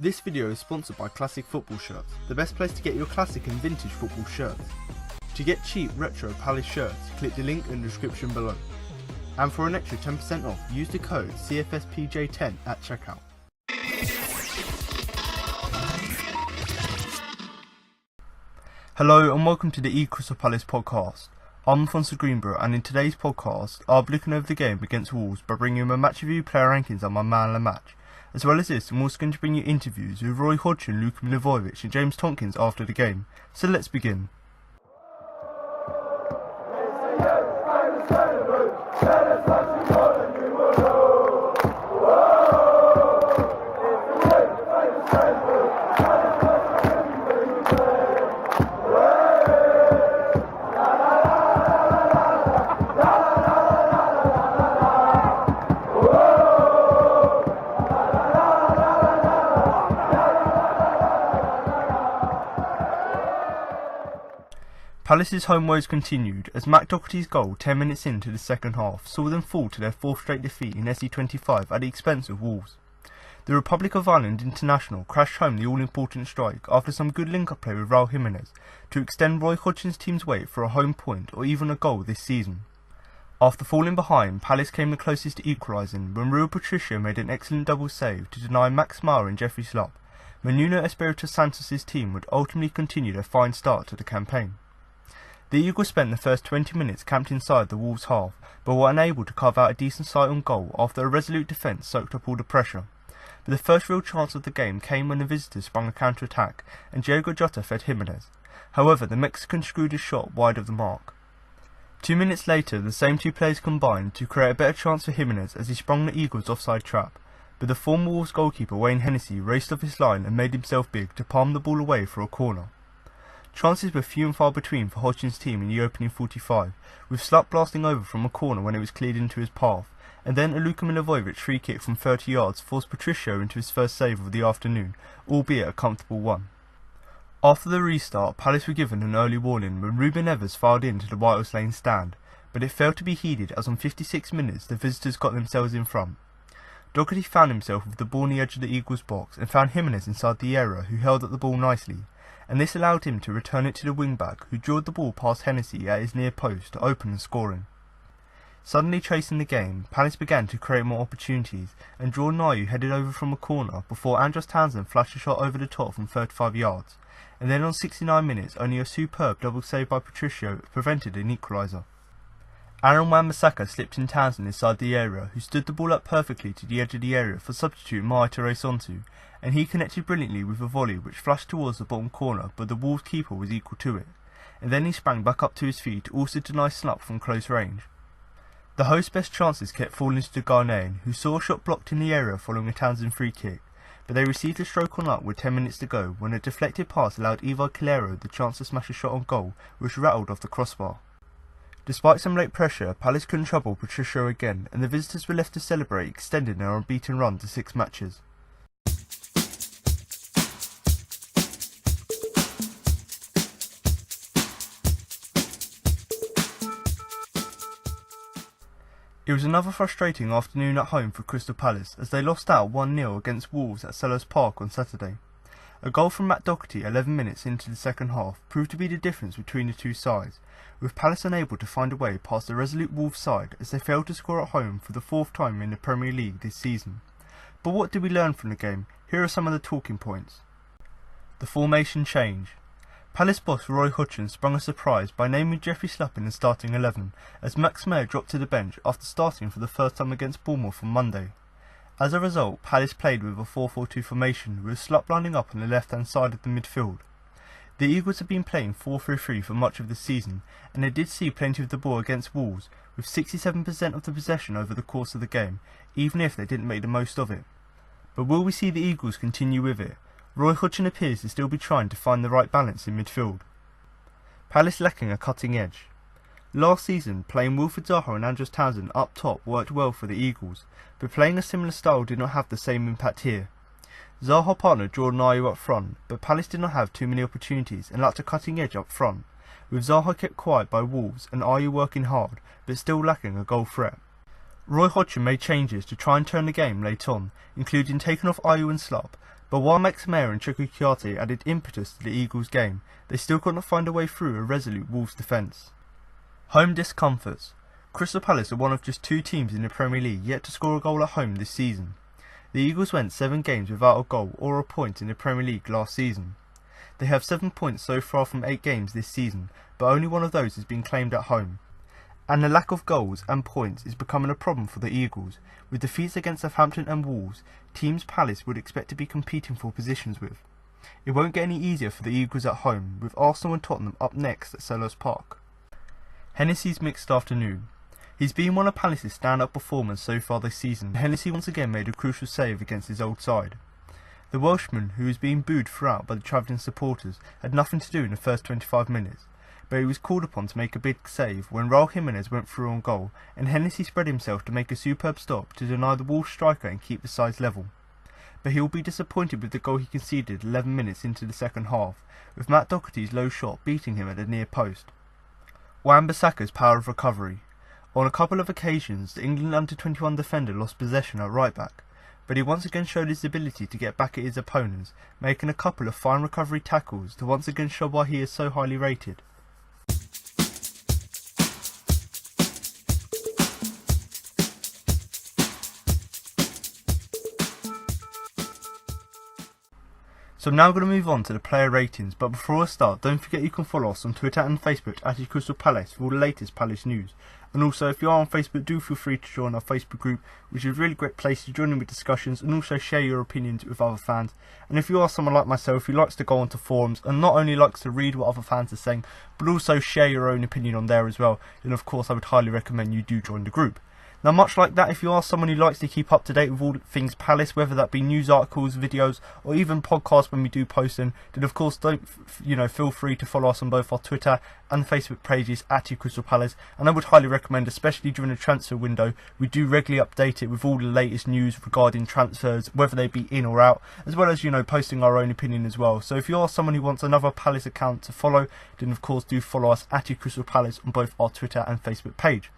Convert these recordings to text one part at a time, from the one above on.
This video is sponsored by Classic Football Shirts, the best place to get your classic and vintage football shirts. To get cheap retro Palace shirts, click the link in the description below. And for an extra 10% off, use the code CFSPJ10 at checkout. Hello and welcome to the Crystal Palace podcast. I'm Alfonso Greenbrook, and in today's podcast I'll be looking over the game against Wolves by bringing you my match review, player rankings and my man of the match. As well as this, I'm also going to bring you interviews with Roy Hodgson, Luka Milivojevic and James Tompkins after the game. So let's begin. Palace's home woes continued as Matt Doherty's goal 10 minutes into the second half saw them fall to their fourth straight defeat in S3E12 at the expense of Wolves. The Republic of Ireland international crashed home the all-important strike after some good link-up play with Raul Jimenez to extend Roy Hodgson's team's wait for a home point or even a goal this season. After falling behind, Palace came the closest to equalising when Rui Patricio made an excellent double save to deny Max Meyer and Jeffrey Slupp, but Nuno Espírito Santos' team would ultimately continue their fine start to the campaign. The Eagles spent the first 20 minutes camped inside the Wolves' half, but were unable to carve out a decent sight on goal after a resolute defence soaked up all the pressure. But the first real chance of the game came when the visitors sprung a counter-attack and Diogo Jota fed Jimenez. However, the Mexican screwed his shot wide of the mark. 2 minutes later, the same two players combined to create a better chance for Jimenez as he sprung the Eagles' offside trap, but the former Wolves goalkeeper Wayne Hennessy raced off his line and made himself big to palm the ball away for a corner. Chances were few and far between for Hodgson's team in the opening 45, with Slupp blasting over from a corner when it was cleared into his path, and then a Luka Milivojevic free kick from 30 yards forced Patricio into his first save of the afternoon, albeit a comfortable one. After the restart, Palace were given an early warning when Ruben Neves filed into the White Hart Lane stand, but it failed to be heeded as on 56 minutes the visitors got themselves in front. Doherty found himself with the ball on the edge of the Eagles' box and found Jimenez inside the area, who held up the ball nicely, and this allowed him to return it to the wing-back, who drawed the ball past Hennessy at his near post to open the scoring. Suddenly chasing the game, Palace began to create more opportunities, and Jordan Ayew headed over from a corner before Andros Townsend flashed a shot over the top from 35 yards, and then on 69 minutes only a superb double save by Patricio prevented an equaliser. Aaron Wan-Bissaka slipped in Townsend inside the area, who stood the ball up perfectly to the edge of the area for substitute Maher to race onto, and he connected brilliantly with a volley which flashed towards the bottom corner, but the Wolves keeper was equal to it, and then he sprang back up to his feet to also deny Slupp from close range. The host's best chances kept falling to the Ghanaian, who saw a shot blocked in the area following a Townsend free kick, but they received a stroke on luck with 10 minutes to go when a deflected pass allowed Ivar Calero the chance to smash a shot on goal, which rattled off the crossbar. Despite some late pressure, Palace couldn't trouble Patricio again, and the visitors were left to celebrate, extending their unbeaten run to 6 matches. It was another frustrating afternoon at home for Crystal Palace as they lost out 1-0 against Wolves at Selhurst Park on Saturday. A goal from Matt Doherty 11 minutes into the second half proved to be the difference between the two sides, with Palace unable to find a way past the resolute Wolves side as they failed to score at home for the 4th time in the Premier League this season. But what did we learn from the game? Here are some of the talking points. The formation change. Palace boss Roy Hodgson sprung a surprise by naming Jeffrey Slupp in the starting 11, as Max Meyer dropped to the bench after starting for the first time against Bournemouth on Monday. As a result, Palace played with a 4-4-2 formation, with Slupp lining up on the left-hand side of the midfield. The Eagles have been playing 4-3-3 for much of the season, and they did see plenty of the ball against Wolves, with 67% of the possession over the course of the game, even if they didn't make the most of it. But will we see the Eagles continue with it? Roy Hodgson appears to still be trying to find the right balance in midfield. Palace lacking a cutting edge. Last season, playing Wilfried Zaha and Andros Townsend up top worked well for the Eagles, but playing a similar style did not have the same impact here. Zaha partnered Jordan Ayew up front, but Palace did not have too many opportunities and lacked a cutting edge up front, with Zaha kept quiet by Wolves and Ayew working hard, but still lacking a goal threat. Roy Hodgson made changes to try and turn the game late on, including taking off Ayew and Slupp, but while Max Meyer and Chukwueze Kouyaté added impetus to the Eagles' game, they still could not find a way through a resolute Wolves defence. Home discomforts. Crystal Palace are one of just 2 teams in the Premier League yet to score a goal at home this season. The Eagles went 7 games without a goal or a point in the Premier League last season. They have 7 points so far from 8 games this season, but only one of those has been claimed at home. And the lack of goals and points is becoming a problem for the Eagles. With defeats against Southampton and Wolves, teams Palace would expect to be competing for positions with. It won't get any easier for the Eagles at home, with Arsenal and Tottenham up next at Selhurst Park. Hennessy's mixed afternoon. He's been one of Palace's stand-up performers so far this season. Hennessy once again made a crucial save against his old side. The Welshman, who was being booed throughout by the travelling supporters, had nothing to do in the first 25 minutes. But he was called upon to make a big save when Raul Jimenez went through on goal, and Hennessy spread himself to make a superb stop to deny the Wolves striker and keep the sides level. But he will be disappointed with the goal he conceded 11 minutes into the second half, with Matt Doherty's low shot beating him at the near post. Wan-Bissaka's power of recovery. On a couple of occasions, the England under-21 defender lost possession at right back, but he once again showed his ability to get back at his opponents, making a couple of fine recovery tackles to once again show why he is so highly rated. So I'm now going to move on to the player ratings, but before I start, don't forget you can follow us on Twitter and Facebook at Crystal Palace for all the latest Palace news. And also, if you are on Facebook, do feel free to join our Facebook group, which is a really great place to join in with discussions and also share your opinions with other fans. And if you are someone like myself who likes to go onto forums and not only likes to read what other fans are saying, but also share your own opinion on there as well, then of course I would highly recommend you do join the group. Now, much like that, if you are someone who likes to keep up to date with all things Palace, whether that be news articles, videos, or even podcasts when we do post them, then of course feel free to follow us on both our Twitter and Facebook pages at Crystal Palace. And I would highly recommend, especially during the transfer window, we do regularly update it with all the latest news regarding transfers, whether they be in or out, as well as posting our own opinion as well. So if you are someone who wants another Palace account to follow, then of course do follow us at Crystal Palace on both our Twitter and Facebook page.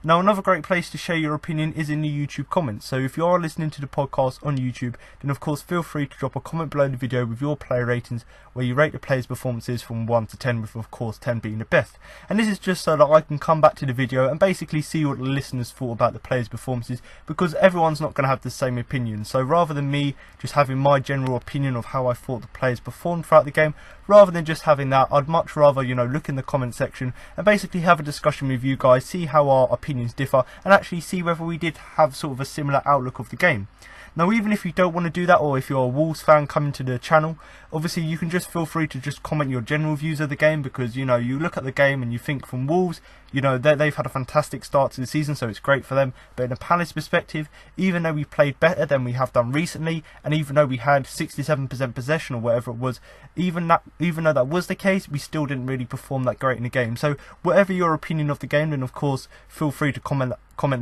Now, another great place to share your opinion is in the YouTube comments, so if you are listening to the podcast on YouTube, then of course feel free to drop a comment below the video with your player ratings, where you rate the players' performances from 1 to 10, with of course 10 being the best. And this is just so that I can come back to the video and basically see what the listeners thought about the players' performances, because everyone's not going to have the same opinion. So rather than me just having my general opinion of how I thought the players performed throughout the game, rather than just having that, I'd much rather, look in the comment section and basically have a discussion with you guys, see how our opinions differ, and actually see whether we did have sort of a similar outlook of the game. Now, even if you don't want to do that, or if you're a Wolves fan coming to the channel, obviously you can just feel free to just comment your general views of the game, because you look at the game and you think from Wolves, they've had a fantastic start to the season, so it's great for them. But in a Palace perspective, even though we played better than we have done recently, and even though we had 67% possession or whatever it was, even though that was the case, we still didn't really perform that great in the game. So whatever your opinion of the game, then of course feel free to comment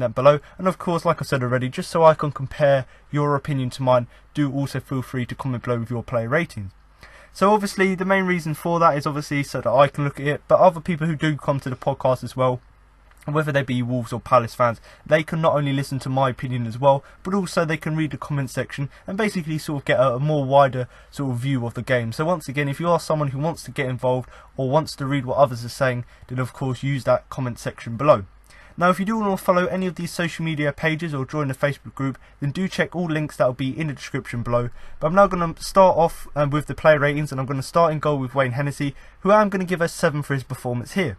that below. And of course, like I said already, just so I can compare your opinion to mine, do also feel free to comment below with your player ratings. So obviously the main reason for that is obviously so that I can look at it, but other people who do come to the podcast as well, whether they be Wolves or Palace fans, they can not only listen to my opinion as well, but also they can read the comment section and basically sort of get a more wider sort of view of the game. So once again, if you are someone who wants to get involved or wants to read what others are saying, then of course use that comment section below. Now, if you do want to follow any of these social media pages or join the Facebook group, then do check all links that will be in the description below. But I'm now going to start off with the player ratings, and I'm going to start in goal with Wayne Hennessy, who I'm going to give a 7 for his performance here.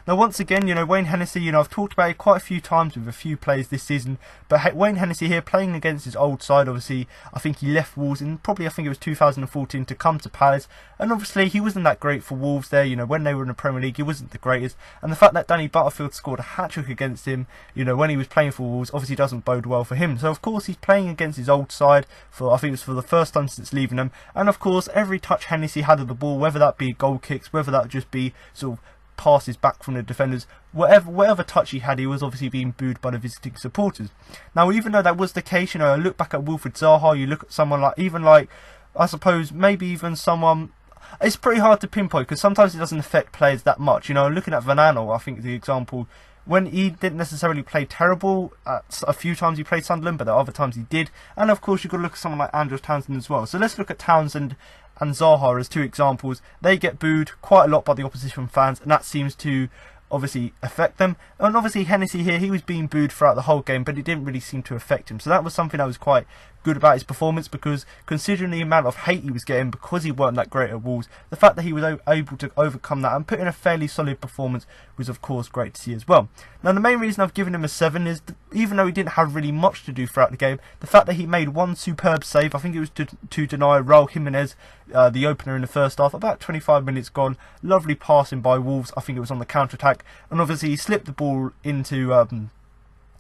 Now, once again, Wayne Hennessy, I've talked about it quite a few times with a few players this season, but Wayne Hennessy here playing against his old side, obviously, I think he left Wolves in probably, I think it was 2014 to come to Palace, and obviously he wasn't that great for Wolves there, when they were in the Premier League, he wasn't the greatest, and the fact that Danny Butterfield scored a hat-trick against him, when he was playing for Wolves, obviously doesn't bode well for him. So of course he's playing against his old side for, I think it was for the first time since leaving them, and of course every touch Hennessy had of the ball, whether that be goal kicks, whether that just be sort of passes back from the defenders, whatever touch he had, he was obviously being booed by the visiting supporters. Now, even though that was the case, I look back at Wilfried Zaha, you look at someone like I suppose maybe even someone, it's pretty hard to pinpoint because sometimes it doesn't affect players that much. Looking at Van Aanholt, I think the example when he didn't necessarily play terrible. A few times he played Sunderland, but there are other times he did. And of course, you've got to look at someone like Andros Townsend as well. So let's look at Townsend and Zaha as two examples. They get booed quite a lot by the opposition fans, and that seems to obviously affect them. And obviously Hennessy here, he was being booed throughout the whole game, but it didn't really seem to affect him. So that was something that was quite good about his performance, because considering the amount of hate he was getting because he weren't that great at Wolves, the fact that he was able to overcome that and put in a fairly solid performance was of course great to see as well. Now the main reason I've given him a 7 is even though he didn't have really much to do throughout the game, the fact that he made one superb save, I think it was to deny Raul Jimenez the opener in the first half, about 25 minutes gone, lovely passing by Wolves, I think it was on the counter-attack, and obviously he slipped the ball into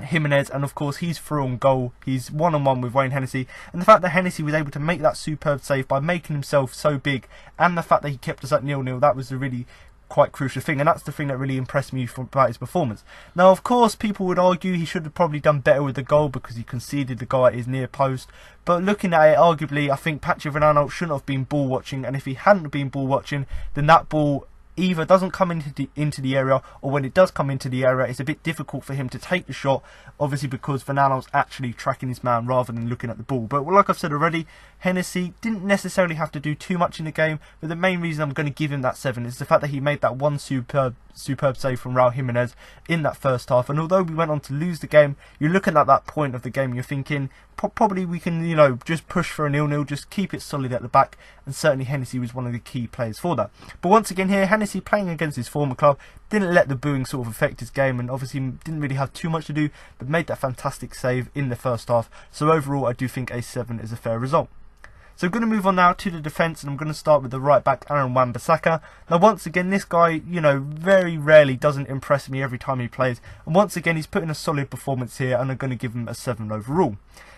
Jimenez, and of course he's through on goal. He's one-on-one with Wayne Hennessy, and the fact that Hennessy was able to make that superb save by making himself so big, and the fact that he kept us at 0-0, that was a really quite crucial thing, and that's the thing that really impressed me about his performance. Now of course people would argue he should have probably done better with the goal because he conceded the goal at his near post, but looking at it, arguably I think Patrick Van Aanholt shouldn't have been ball watching, and if he hadn't been ball watching, then that ball either doesn't come into the area, or when it does come into the area, it's a bit difficult for him to take the shot, obviously because Van Aanholt's actually tracking his man rather than looking at the ball. But like I've said already, Hennessy didn't necessarily have to do too much in the game, but the main reason I'm going to give him that 7 is the fact that he made that one superb save from Raul Jimenez in that first half. And although we went on to lose the game, you're looking at that point of the game, you're thinking probably we can, you know, just push for a 0-0, just keep it solid at the back, and certainly Hennessy was one of the key players for that. But once again here, Hennessy playing against his former club didn't let the booing sort of affect his game, and obviously didn't really have too much to do, but made that fantastic save in the first half. So overall I do think a 7 is a fair result. So I'm going to move on now to the defence, and I'm going to start with the right back, Aaron Wan-Bissaka. Now once again, this guy, you know, very rarely doesn't impress me every time he plays, and once again he's put in a solid performance here, and I'm going to give him a 7 overall.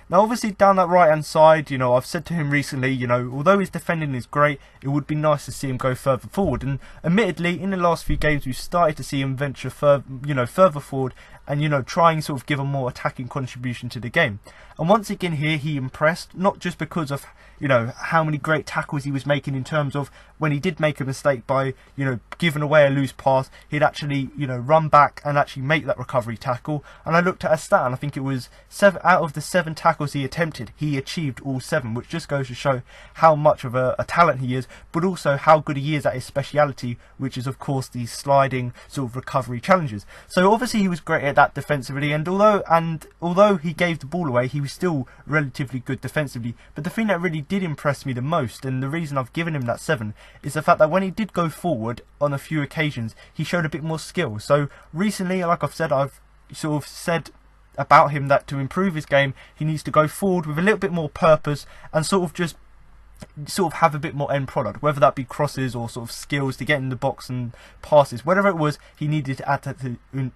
Now obviously down that right hand side, you know, I've said to him recently, you know, although his defending is great, it would be nice to see him go further forward, and admittedly in the last few games we've started to see him venture further forward, and you know, try and sort of give a more attacking contribution to the game. And once again here he impressed, not just because of, you know, how many great tackles he was making in terms of when he did make a mistake by, you know, giving away a loose pass, he'd actually, you know, run back and actually make that recovery tackle. And I looked at a stat, and I think it was 7 out of the 7 tackles he attempted, he achieved all 7, which just goes to show how much of a talent he is, but also how good he is at his speciality, which is of course these sliding sort of recovery challenges. So obviously he was great at that defensively, and although he gave the ball away, he was still relatively good defensively. But the thing that really did impress me the most, and the reason I've given him that 7, is the fact that when he did go forward on a few occasions, he showed a bit more skill. So recently, like I've said, I've sort of said about him that to improve his game, he needs to go forward with a little bit more purpose, and sort of have a bit more end product, whether that be crosses or sort of skills to get in the box and passes, whatever it was, he needed to add that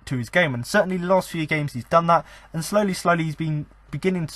to his game. And certainly the last few games he's done that, and slowly he's been beginning to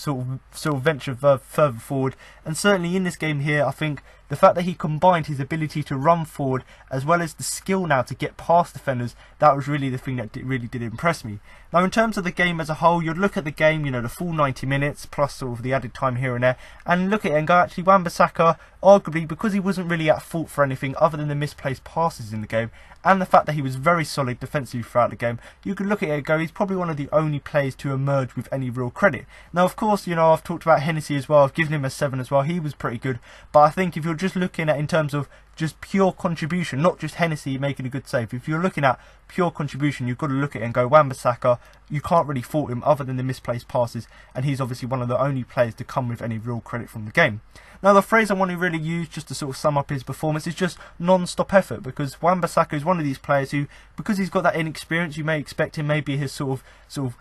sort of venture further forward. And certainly in this game here, I think the fact that he combined his ability to run forward as well as the skill now to get past defenders, that was really the thing that really did impress me. Now in terms of the game as a whole, you'd look at the game, you know, the full 90 minutes plus sort of the added time here and there, and look at it and go, actually Wan-Bissaka, arguably because he wasn't really at fault for anything other than the misplaced passes in the game, and the fact that he was very solid defensively throughout the game, you could look at it and go, he's probably one of the only players to emerge with any real credit. Now of course, you know, I've talked about Hennessy as well, I've given him a 7 as well, he was pretty good, but I think if you're just looking at in terms of just pure contribution, not just Hennessy making a good save, if you're looking at pure contribution, you've got to look at it and go, Wan-Bissaka, you can't really fault him other than the misplaced passes, and he's obviously one of the only players to come with any real credit from the game. Now the phrase I want to really use just to sort of sum up his performance is just non-stop effort, because Wan-Bissaka is one of these players who, because he's got that inexperience, you may expect him maybe his sort of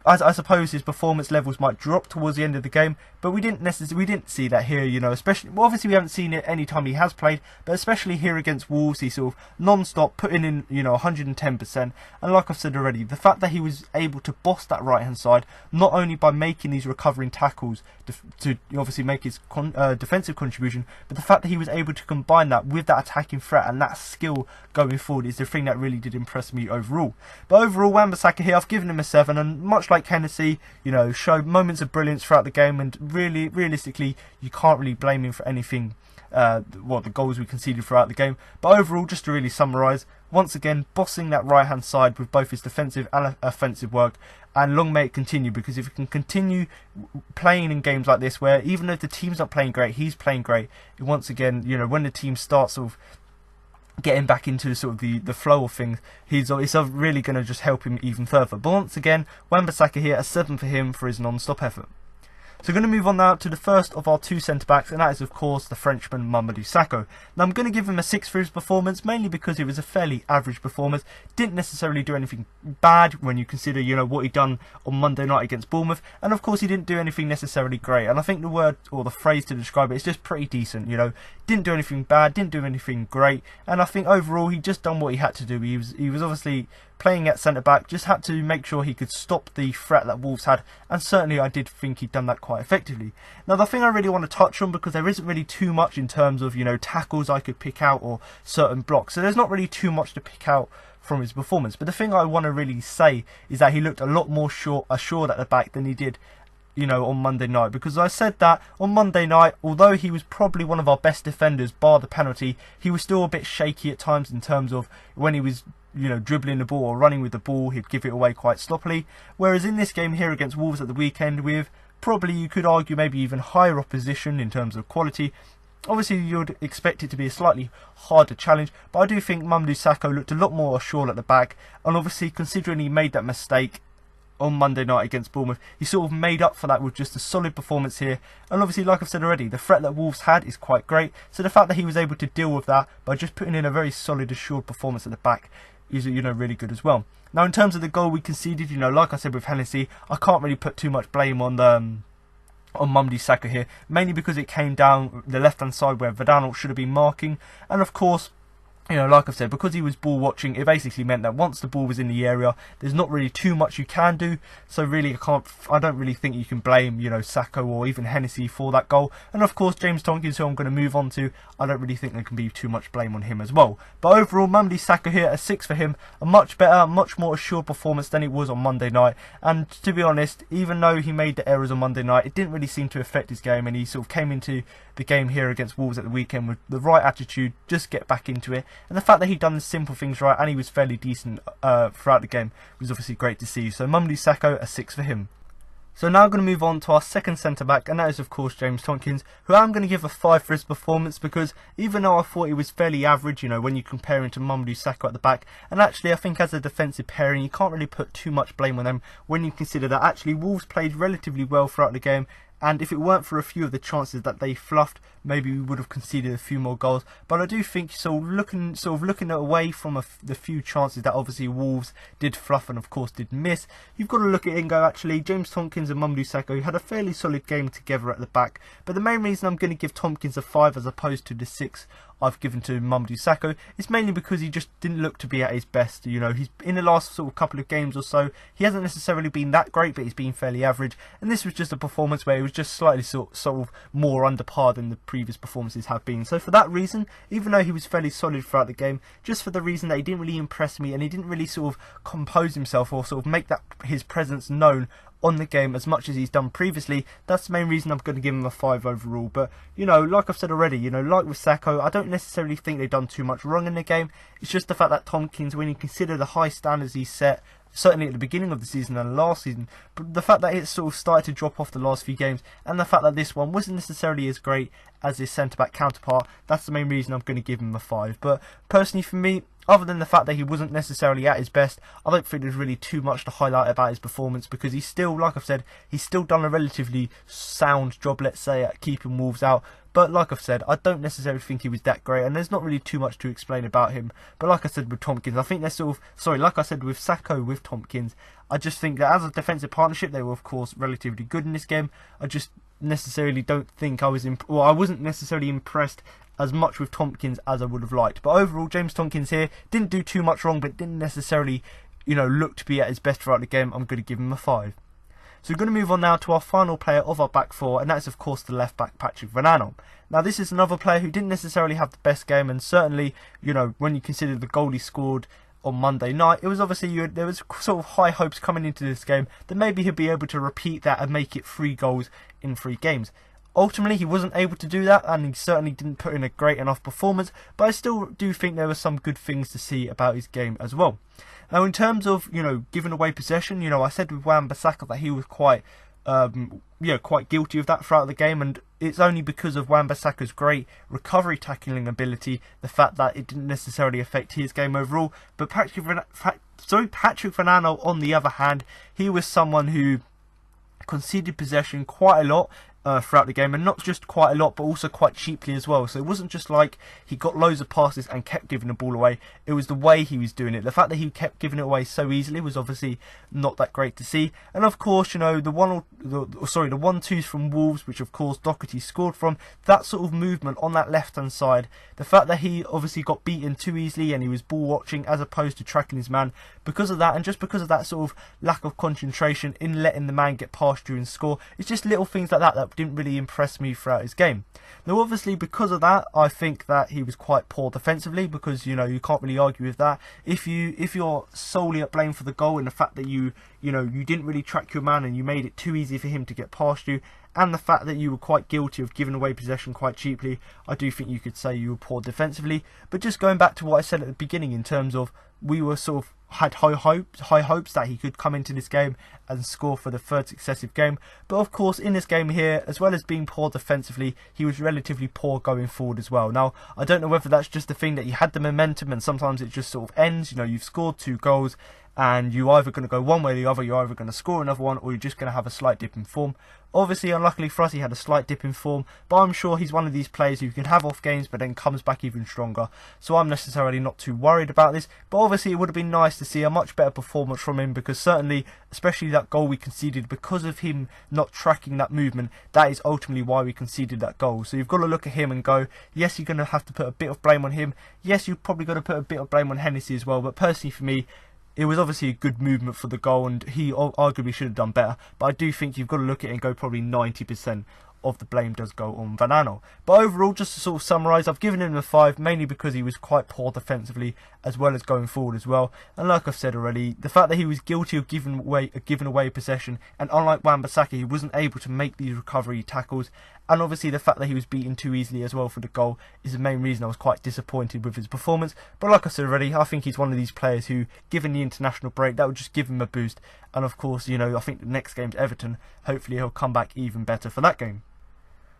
I suppose his performance levels might drop towards the end of the game, but we didn't see that here, you know, especially, well, obviously we haven't seen it any time he has played, but especially here against Wolves, he's sort of non-stop putting in, you know, 110%, and like I've said already, the fact that he was able to boss that right hand side, not only by making these recovering tackles to obviously make his defensive contribution, but the fact that he was able to combine that with that attacking threat and that skill going forward is the thing that really did impress me overall. But overall, Wan-Bissaka here, I've given him a 7, and much like Hennessy, you know, showed moments of brilliance throughout the game, and realistically you can't really blame him for anything the goals we conceded throughout the game. But overall, just to really summarise, once again, bossing that right-hand side with both his defensive and offensive work, and long may it continue, because if he can continue playing in games like this, where even though the team's not playing great, he's playing great, once again, when the team starts sort of getting back into sort of the flow of things, it's really going to just help him even further. But once again, Wan-Bissaka here, a 7 for him for his non-stop effort. So we're going to move on now to the first of our two centre-backs, and that is of course the Frenchman Mamadou Sakho. Now I'm going to give him a 6 for his performance, mainly because it was a fairly average performance. Didn't necessarily do anything bad when you consider, what he'd done on Monday night against Bournemouth, and of course he didn't do anything necessarily great. And I think the word or the phrase to describe it is just pretty decent. Didn't do anything bad, didn't do anything great, and I think overall he just done what he had to do. He was obviously playing at centre-back, just had to make sure he could stop the threat that Wolves had, and certainly I did think he'd done that quite effectively. Now the thing I really want to touch on, because there isn't really too much in terms of, tackles I could pick out or certain blocks, so there's not really too much to pick out from his performance, but the thing I want to really say is that he looked a lot more assured at the back than he did on Monday night, because I said that on Monday night, although he was probably one of our best defenders bar the penalty, he was still a bit shaky at times in terms of when he was dribbling the ball or running with the ball, he'd give it away quite sloppily. Whereas in this game here against Wolves at the weekend, with probably, you could argue, maybe even higher opposition in terms of quality, obviously you'd expect it to be a slightly harder challenge, but I do think Mamadou Sakho looked a lot more assured at the back, and obviously considering he made that mistake on Monday night against Bournemouth, he sort of made up for that with just a solid performance here. And obviously, like I've said already, the threat that Wolves had is quite great, so the fact that he was able to deal with that by just putting in a very solid assured performance at the back is really good as well. Now in terms of the goal we conceded, like I said with Hennessy, I can't really put too much blame on Mamadou Sakho here, mainly because it came down the left hand side where Vidal should have been marking, and of course, like I've said, because he was ball watching, it basically meant that once the ball was in the area, there's not really too much you can do. So really, I don't really think you can blame, Sakho or even Hennessy for that goal. And of course, James Tompkins, who I'm going to move on to, I don't really think there can be too much blame on him as well. But overall, Mamadou Sakho here, a 6 for him, a much better, much more assured performance than it was on Monday night. And to be honest, even though he made the errors on Monday night, it didn't really seem to affect his game, and he sort of came into the game here against Wolves at the weekend with the right attitude, just get back into it. And the fact that he'd done the simple things right and he was fairly decent throughout the game was obviously great to see. So Mamadou Sakho, a 6 for him. So now I'm going to move on to our second centre-back, and that is of course James Tompkins, who I'm going to give a 5 for his performance, because even though I thought he was fairly average, when you compare him to Mamadou Sakho at the back, and actually I think as a defensive pairing you can't really put too much blame on them when you consider that actually Wolves played relatively well throughout the game. And if it weren't for a few of the chances that they fluffed, maybe we would have conceded a few more goals. But I do think, looking away from the few chances that obviously Wolves did fluff and of course did miss, you've got to look at it and go, actually, James Tompkins and Mamadou Sakho had a fairly solid game together at the back. But the main reason I'm going to give Tompkins a 5 as opposed to the 6 I've given to Mamadou Sakho is mainly because he just didn't look to be at his best. He's in the last sort of couple of games or so, he hasn't necessarily been that great, but he's been fairly average. And this was just a performance where he was just slightly sort of more under par than the previous performances have been. So for that reason, even though he was fairly solid throughout the game, just for the reason that he didn't really impress me and he didn't really sort of compose himself or sort of make that his presence known on the game as much as he's done previously, that's the main reason I'm going to give him a 5 overall. But like I've said already, like with Sakho, I don't necessarily think they've done too much wrong in the game. It's just the fact that Tompkins, when you consider the high standards he set, certainly at the beginning of the season and last season, but the fact that it sort of started to drop off the last few games, and the fact that this one wasn't necessarily as great as his centre-back counterpart, that's the main reason I'm going to give him a 5. But personally for me, other than the fact that he wasn't necessarily at his best, I don't think there's really too much to highlight about his performance, because he's still, like I've said, he's still done a relatively sound job, let's say, at keeping Wolves out. But like I've said, I don't necessarily think he was that great, and there's not really too much to explain about him. But like I said with Tompkins, I think they're like I said with Sakho, with Tompkins, I just think that as a defensive partnership, they were of course relatively good in this game. I just necessarily don't think I wasn't necessarily impressed as much with Tompkins as I would have liked. But overall, James Tompkins here didn't do too much wrong, but didn't necessarily, look to be at his best throughout the game. I'm going to give him a 5. So we're going to move on now to our final player of our back four, and that's of course the left back Patrick Vanano. Now this is another player who didn't necessarily have the best game, and certainly, when you consider the goal he scored on Monday night, it was obviously there was sort of high hopes coming into this game that maybe he'll be able to repeat that and make it 3 goals in 3 games. Ultimately, he wasn't able to do that, and he certainly didn't put in a great enough performance, but I still do think there were some good things to see about his game as well. Now, in terms of, giving away possession, I said with Wan-Bissaka that he was quite guilty of that throughout the game, and it's only because of Wan-Bissaka's great recovery tackling ability, the fact that it didn't necessarily affect his game overall. But Patrick Fernando, on the other hand, he was someone who conceded possession quite a lot throughout the game, and not just quite a lot, but also quite cheaply as well. So it wasn't just like he got loads of passes and kept giving the ball away. It was the way he was doing it. The fact that he kept giving it away so easily was obviously not that great to see. And of course, the 1-2s from Wolves, which of course Doherty scored from, that sort of movement on that left hand side, the fact that he obviously got beaten too easily and he was ball watching as opposed to tracking his man, because of that, and just because of that sort of lack of concentration in letting the man get past you and score, it's just little things like that that didn't really impress me throughout his game. Now obviously, because of that, I think that he was quite poor defensively, because you can't really argue with that. If you're solely at blame for the goal and the fact that you didn't really track your man and you made it too easy for him to get past you, and the fact that you were quite guilty of giving away possession quite cheaply, I do think you could say you were poor defensively. But just going back to what I said at the beginning, in terms of we were sort of had high hopes that he could come into this game and score for the third successive game. But of course, in this game here, as well as being poor defensively, he was relatively poor going forward as well. Now, I don't know whether that's just the thing that you had the momentum and sometimes it just sort of ends. You've scored 2 goals and you're either going to go one way or the other. You're either going to score another one or you're just going to have a slight dip in form. Obviously, unluckily for us, he had a slight dip in form, but I'm sure he's one of these players who can have off games but then comes back even stronger. So I'm necessarily not too worried about this. But obviously, it would have been nice to see a much better performance from him, because certainly, especially that goal we conceded, because of him not tracking that movement, that is ultimately why we conceded that goal. So you've got to look at him and go, yes, you're going to have to put a bit of blame on him. Yes, you've probably got to put a bit of blame on Hennessy as well. But personally for me, it was obviously a good movement for the goal, and he arguably should have done better. But I do think you've got to look at it and go probably 90% of the blame does go on Vanano. But overall, just to sort of summarise, I've given him a 5, mainly because he was quite poor defensively as well as going forward as well. And like I've said already, the fact that he was guilty of giving away possession, and unlike Wan-Bissaka, he wasn't able to make these recovery tackles, and obviously the fact that he was beaten too easily as well for the goal, is the main reason I was quite disappointed with his performance. But like I said already, I think he's one of these players who, given the international break, that would just give him a boost. And of course, I think the next game's Everton, hopefully he'll come back even better for that game.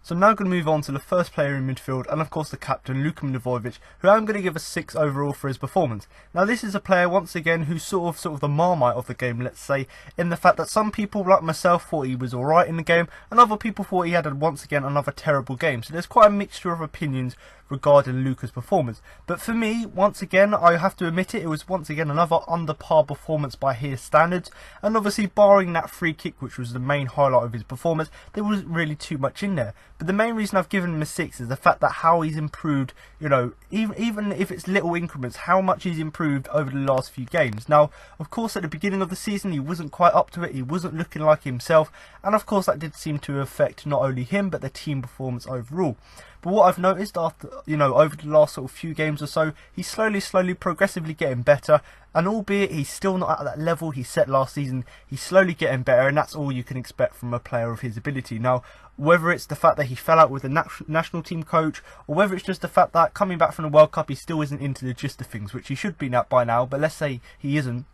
So I'm now going to move on to the first player in midfield, and of course the captain, Luka Milivojevic, who I'm going to give a 6 overall for his performance. Now this is a player, once again, who's sort of the Marmite of the game, let's say, in the fact that some people like myself thought he was alright in the game, and other people thought he had once again another terrible game. So there's quite a mixture of opinions regarding Luka's performance. But for me, once again, I have to admit it was once again another under par performance by his standards, and obviously barring that free kick, which was the main highlight of his performance, there wasn't really too much in there. But the main reason I've given him a 6 is the fact that how he's improved, even if it's little increments, how much he's improved over the last few games. Now, of course, at the beginning of the season, he wasn't quite up to it, he wasn't looking like himself, and of course that did seem to affect not only him, but the team performance overall. But what I've noticed after, over the last sort of few games or so, he's slowly, progressively getting better. And albeit he's still not at that level he set last season, he's slowly getting better, and that's all you can expect from a player of his ability. Now, whether it's the fact that he fell out with the national team coach, or whether it's just the fact that coming back from the World Cup he still isn't into the gist of things, which he should be by now, but let's say he isn't.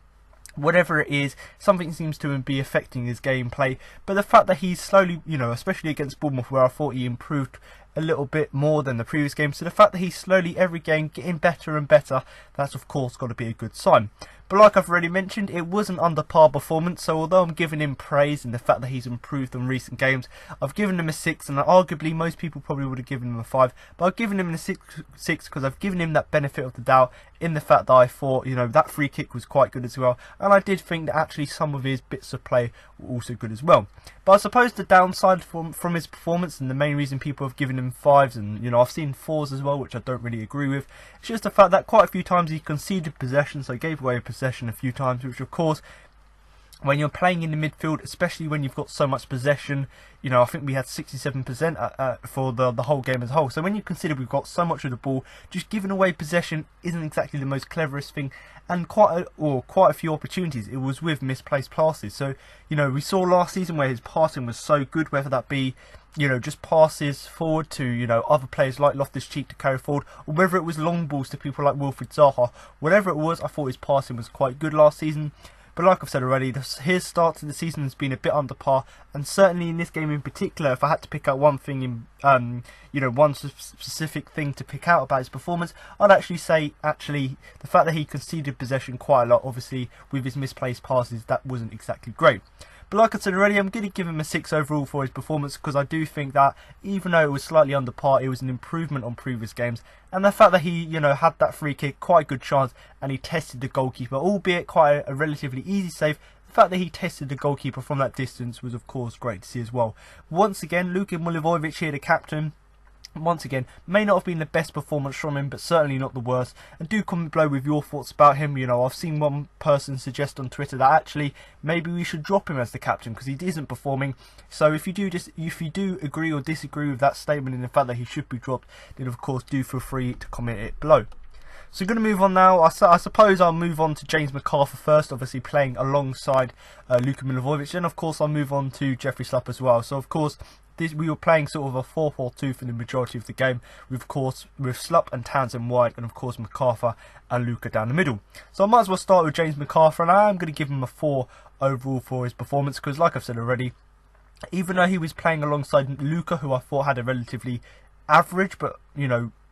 Whatever it is, something seems to be affecting his gameplay. But the fact that he's slowly, especially against Bournemouth, where I thought he improved a little bit more than the previous game, so the fact that he's slowly every game getting better and better, that's of course got to be a good sign. But like I've already mentioned, it was an under par performance, so although I'm giving him praise in the fact that he's improved in recent games, I've given him a 6, and arguably most people probably would have given him a 5, but I've given him a 6 because I've given him that benefit of the doubt in the fact that I thought, that free kick was quite good as well, and I did think that actually some of his bits of play were also good as well. But I suppose the downside from his performance, and the main reason people have given him 5s, and I've seen 4s as well, which I don't really agree with, it's just the fact that quite a few times he conceded possession, so he gave away a possession a few times, which of course, when you're playing in the midfield, especially when you've got so much possession, I think we had 67% for the whole game as a whole. So when you consider we've got so much of the ball, just giving away possession isn't exactly the most cleverest thing. And quite a few opportunities, it was with misplaced passes. So we saw last season where his passing was so good, whether that be just passes forward to, other players like Loftus-Cheek to carry forward, or whether it was long balls to people like Wilfried Zaha. Whatever it was, I thought his passing was quite good last season. But like I've said already, his start to the season has been a bit under par, and certainly in this game in particular, if I had to pick out one thing one specific thing to pick out about his performance, I'd actually say the fact that he conceded possession quite a lot, obviously with his misplaced passes, that wasn't exactly great. But like I said already, I'm going to give him a 6 overall for his performance, because I do think that even though it was slightly under par, it was an improvement on previous games. And the fact that he, had that free kick, quite a good chance, and he tested the goalkeeper, albeit quite a relatively easy save. The fact that he tested the goalkeeper from that distance was of course great to see as well. Once again, Luka Milivojevic here, the captain. Once again, may not have been the best performance from him, but certainly not the worst. And do comment below with your thoughts about him. I've seen one person suggest on Twitter that actually maybe we should drop him as the captain because he isn't performing. So if you do agree or disagree with that statement and the fact that he should be dropped, then of course do feel free to comment it below. So I'm going to move on now. I suppose I'll move on to James McArthur first, obviously playing alongside Luka Milivojevic, and of course I'll move on to Jeffrey Slupp as well. So of course, we were playing sort of a 4-4-2 for the majority of the game, with Slupp and Townsend wide, and of course McArthur and Luka down the middle. So I might as well start with James McArthur, and I am going to give him a 4 overall for his performance, because like I've said already, even though he was playing alongside Luka, who I thought had a relatively average, but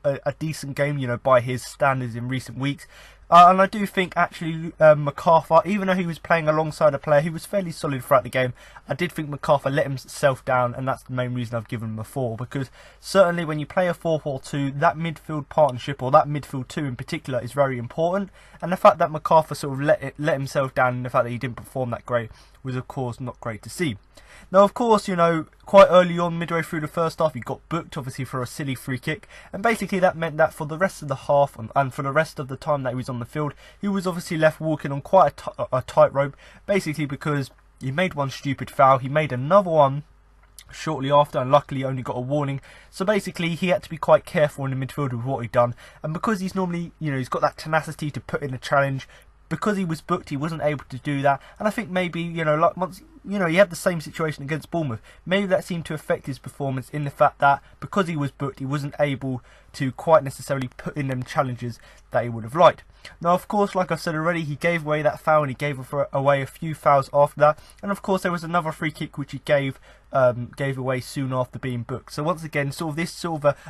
a decent game, by his standards in recent weeks. And I do think actually McArthur, even though he was playing alongside a player who was fairly solid throughout the game, I did think McArthur let himself down, and that's the main reason I've given him a 4. Because certainly when you play a 4-4-2, that midfield partnership, or that midfield 2 in particular, is very important. And the fact that McArthur sort of let himself down, and the fact that he didn't perform that great, was of course not great to see. Now of course, quite early on, midway through the first half, he got booked obviously for a silly free kick, and basically that meant that for the rest of the half and for the rest of the time that he was on the field, he was obviously left walking on quite a tightrope, basically because he made one stupid foul, he made another one shortly after, and luckily only got a warning. So basically he had to be quite careful in the midfield with what he'd done, and because he's normally, he's got that tenacity to put in a challenge, because he was booked, he wasn't able to do that. And I think maybe, like once, he had the same situation against Bournemouth. Maybe that seemed to affect his performance in the fact that because he was booked, he wasn't able to quite necessarily put in them challenges that he would have liked. Now, of course, like I said already, he gave away that foul, and he gave away a few fouls after that. And of course, there was another free kick which he gave away soon after being booked. So once again, this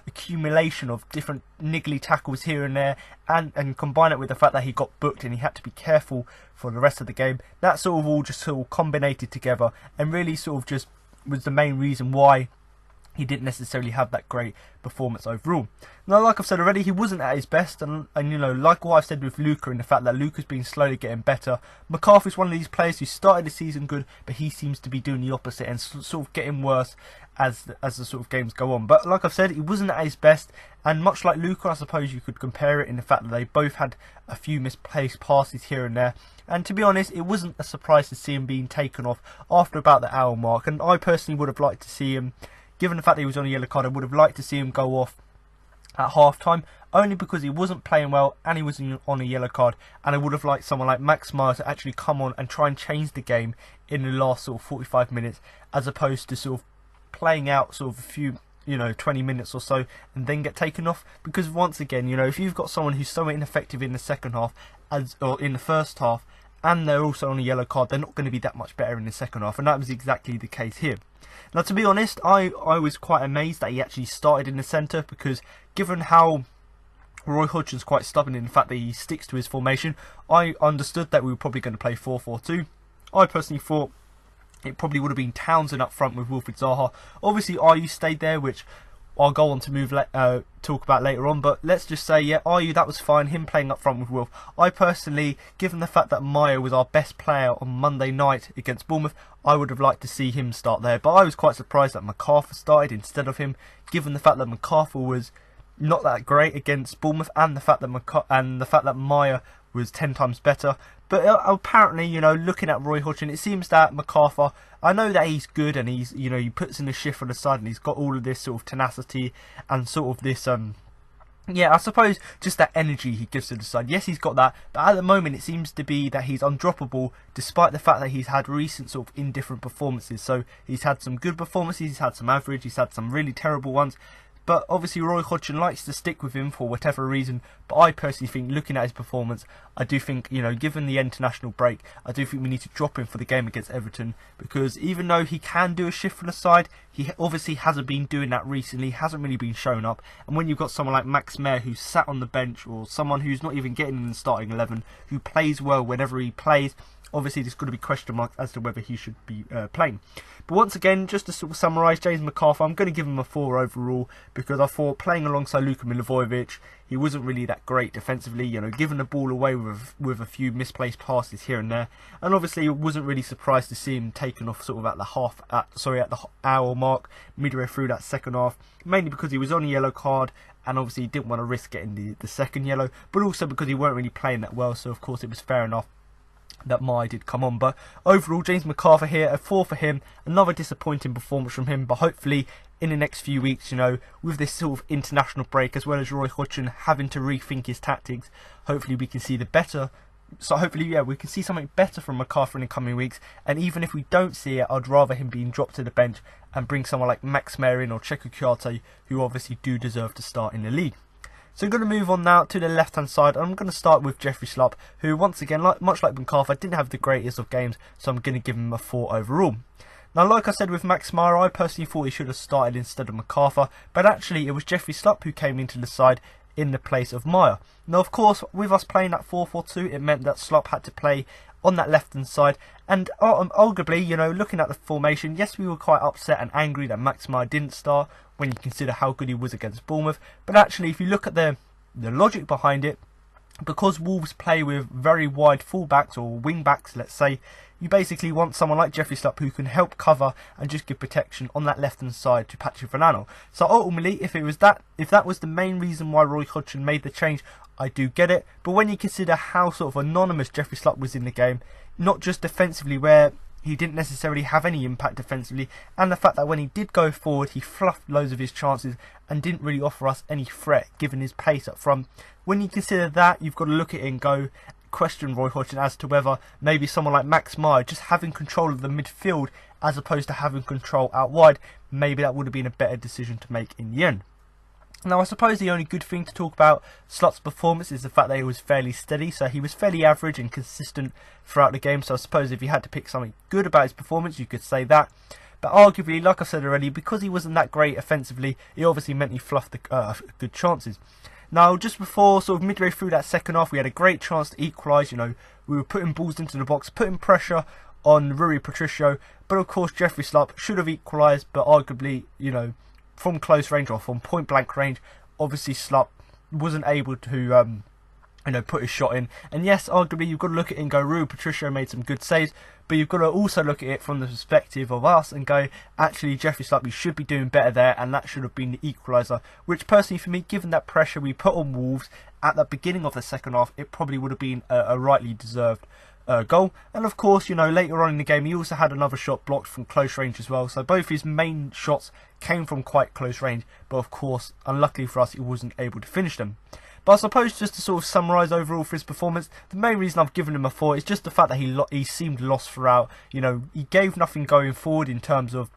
accumulation of different niggly tackles here and there, and combine it with the fact that he got booked and he had to be careful for the rest of the game, that all just combinated together, and really just was the main reason why he didn't necessarily have that great performance overall. Now, like I've said already, he wasn't at his best, and like what I've said with Luka, in the fact that Luka's been slowly getting better. McArthur's one of these players who started the season good, but he seems to be doing the opposite and sort of getting worse as the games go on. But like I've said, he wasn't at his best, and much like Luka, I suppose you could compare it in the fact that they both had a few misplaced passes here and there. And to be honest, it wasn't a surprise to see him being taken off after about the hour mark, and I personally would have liked to see him, given the fact that he was on a yellow card, I would have liked to see him go off at half time, only because he wasn't playing well and he was on a yellow card, and I would have liked someone like Max Meyer to actually come on and try and change the game in the last 45 minutes, as opposed to playing out a few 20 minutes or so and then get taken off. Because once again, if you've got someone who's so ineffective in the second half or in the first half, and they're also on a yellow card, they're not going to be that much better in the second half, and that was exactly the case here. Now, to be honest, I was quite amazed that he actually started in the centre, because given how Roy Hodgson's quite stubborn in the fact that he sticks to his formation, I understood that we were probably going to play 4-4-2. I personally thought it probably would have been Townsend up front with Wilfried Zaha. Obviously, Ayew stayed there, which I'll go on to talk about later on, but let's just say, yeah, Ayew, that was fine, him playing up front with Wilf. I personally, given the fact that Meyer was our best player on Monday night against Bournemouth, I would have liked to see him start there, but I was quite surprised that McArthur started instead of him, given the fact that McArthur was not that great against Bournemouth, and the fact that Meyer was 10 times better. But apparently, looking at Roy Hodgson, it seems that McArthur, I know that he's good, and he's, he puts in the shift on the side, and he's got all of this tenacity and this Yeah, I suppose just that energy he gives to the side. Yes, he's got that, but at the moment it seems to be that he's undroppable, despite the fact that he's had recent sort of indifferent performances. So he's had some good performances, he's had some average, he's had some really terrible ones. But obviously Roy Hodgson likes to stick with him for whatever reason. But I personally think, looking at his performance, I do think, given the international break, I do think we need to drop him for the game against Everton. Because even though he can do a shift for the side, he obviously hasn't been doing that recently, hasn't really been showing up. And when you've got someone like Max Meyer who's sat on the bench, or someone who's not even getting in the starting 11, who plays well whenever he plays, obviously there's going to be question marks as to whether he should be playing. But once again, just to sort of summarise, James McArthur, I'm going to give him a 4 overall, because I thought playing alongside Luka Milivojevic, he wasn't really that great defensively, giving the ball away with a few misplaced passes here and there. And obviously I wasn't really surprised to see him taken off sort of at the hour mark, midway through that second half, mainly because he was on a yellow card, and obviously he didn't want to risk getting the second yellow, but also because he weren't really playing that well, so of course it was fair enough that Meyer did come on. But overall, James McArthur here, a 4 for him. Another disappointing performance from him, but hopefully in the next few weeks, with this sort of international break, as well as Roy Hodgson having to rethink his tactics, hopefully we can see the better. So hopefully, yeah, we can see something better from McArthur in the coming weeks. And even if we don't see it, I'd rather him being dropped to the bench and bring someone like Max Meyer in, or Checo Kouyaté, who obviously do deserve to start in the league. So I'm going to move on now to the left hand side, and I'm going to start with Jeffrey Schlupp, who once again, much like McArthur, didn't have the greatest of games, so I'm going to give him a 4 overall. Now, like I said with Max Meyer, I personally thought he should have started instead of McArthur, but actually it was Jeffrey Schlupp who came into the side in the place of Meyer. Now, of course, with us playing that 4-4-2, it meant that Schlupp had to play on that left hand side, and arguably, looking at the formation, yes, we were quite upset and angry that Max Meyer didn't start when you consider how good he was against Bournemouth. But actually, if you look at the logic behind it, because Wolves play with very wide fullbacks or wing backs, let's say, you basically want someone like Jeffrey Schlupp who can help cover and just give protection on that left hand side to Patrick Fernando. So ultimately, if that was the main reason why Roy Hodgson made the change, I do get it. But when you consider how sort of anonymous Jeffrey Schlupp was in the game, not just defensively, where he didn't necessarily have any impact defensively, and the fact that when he did go forward, he fluffed loads of his chances and didn't really offer us any threat given his pace up front. When you consider that, you've got to look at it and go, question Roy Hodgson as to whether maybe someone like Max Meyer, just having control of the midfield as opposed to having control out wide, maybe that would have been a better decision to make in the end. Now, I suppose the only good thing to talk about Schlupp's performance is the fact that he was fairly steady, so he was fairly average and consistent throughout the game. So I suppose if you had to pick something good about his performance, you could say that. But arguably, like I said already, because he wasn't that great offensively, it obviously meant he fluffed the good chances. Now, just before sort of midway through that second half, we had a great chance to equalise. We were putting balls into the box, putting pressure on Rui Patricio, but of course Jeffrey Schlupp should have equalised, but arguably, from close range or from point blank range, obviously Schlupp wasn't able to put his shot in. And yes, arguably you've got to look at it and go, Rui Patricio made some good saves, but you've got to also look at it from the perspective of us and go, actually Jeffrey Schlupp, you should be doing better there, and that should have been the equaliser, which personally for me, given that pressure we put on Wolves at the beginning of the second half, it probably would have been a rightly deserved goal. And of course, later on in the game, he also had another shot blocked from close range as well. So both his main shots came from quite close range, but of course, unluckily for us, he wasn't able to finish them. But I suppose just to sort of summarise overall for his performance, the main reason I've given him a 4 is just the fact that he seemed lost throughout. He gave nothing going forward in terms of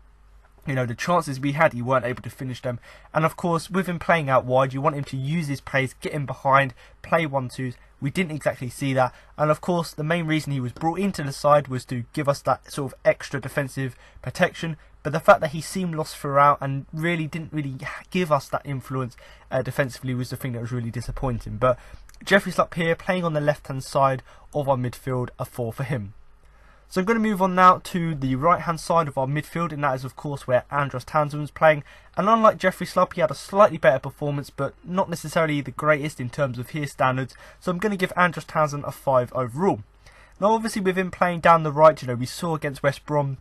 the chances we had, he weren't able to finish them. And of course, with him playing out wide, you want him to use his pace, get in behind, play 1-2s. We didn't exactly see that. And of course, the main reason he was brought into the side was to give us that sort of extra defensive protection. But the fact that he seemed lost throughout and didn't really give us that influence defensively was the thing that was really disappointing. But Jeffrey Schlupp here, playing on the left-hand side of our midfield, a 4 for him. So I'm going to move on now to the right hand side of our midfield, and that is of course where Andros Townsend was playing. And unlike Jeffrey Schlupp, he had a slightly better performance, but not necessarily the greatest in terms of his standards. So I'm going to give Andros Townsend a 5 overall. Now obviously with him playing down the right, we saw against West Brom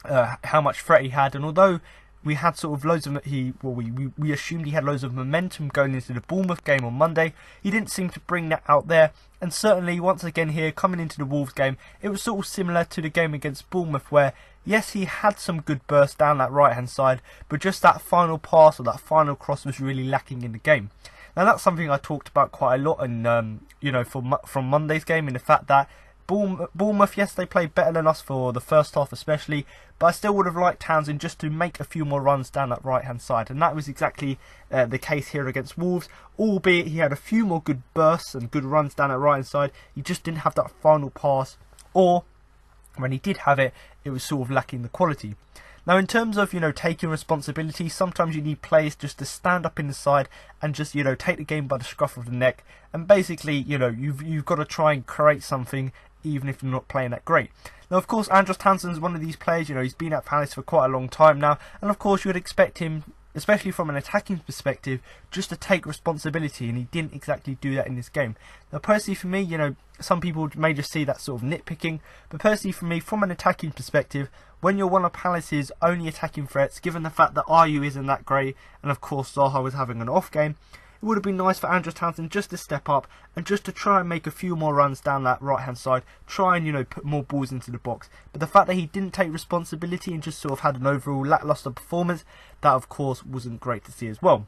how much threat he had, and although we had sort of loads of we assumed he had loads of momentum going into the Bournemouth game on Monday, he didn't seem to bring that out there. And certainly once again here, coming into the Wolves game, it was sort of similar to the game against Bournemouth, where yes, he had some good bursts down that right hand side, but just that final pass or that final cross was really lacking in the game. Now that's something I talked about quite a lot, and from Monday's game, in the fact that Bournemouth, yes, they played better than us for the first half especially, but I still would have liked Townsend just to make a few more runs down that right hand side, and that was exactly the case here against Wolves, albeit he had a few more good bursts and good runs down that right hand side. He just didn't have that final pass, or when he did have it, it was sort of lacking the quality. Now in terms of, taking responsibility, sometimes you need players just to stand up in the side and just, take the game by the scruff of the neck, and basically, you've got to try and create something even if you're not playing that great. Now of course Andros Townsend's one of these players, he's been at Palace for quite a long time now, and of course you would expect him, especially from an attacking perspective, just to take responsibility, and he didn't exactly do that in this game. Now personally for me, some people may just see that sort of nitpicking, but personally for me, from an attacking perspective, when you're one of Palace's only attacking threats, given the fact that Ayew isn't that great, and of course Zaha was having an off game, it would have been nice for Andros Townsend just to step up and just to try and make a few more runs down that right hand side, try and put more balls into the box. But the fact that he didn't take responsibility and just sort of had an overall lacklustre performance, that of course wasn't great to see as well.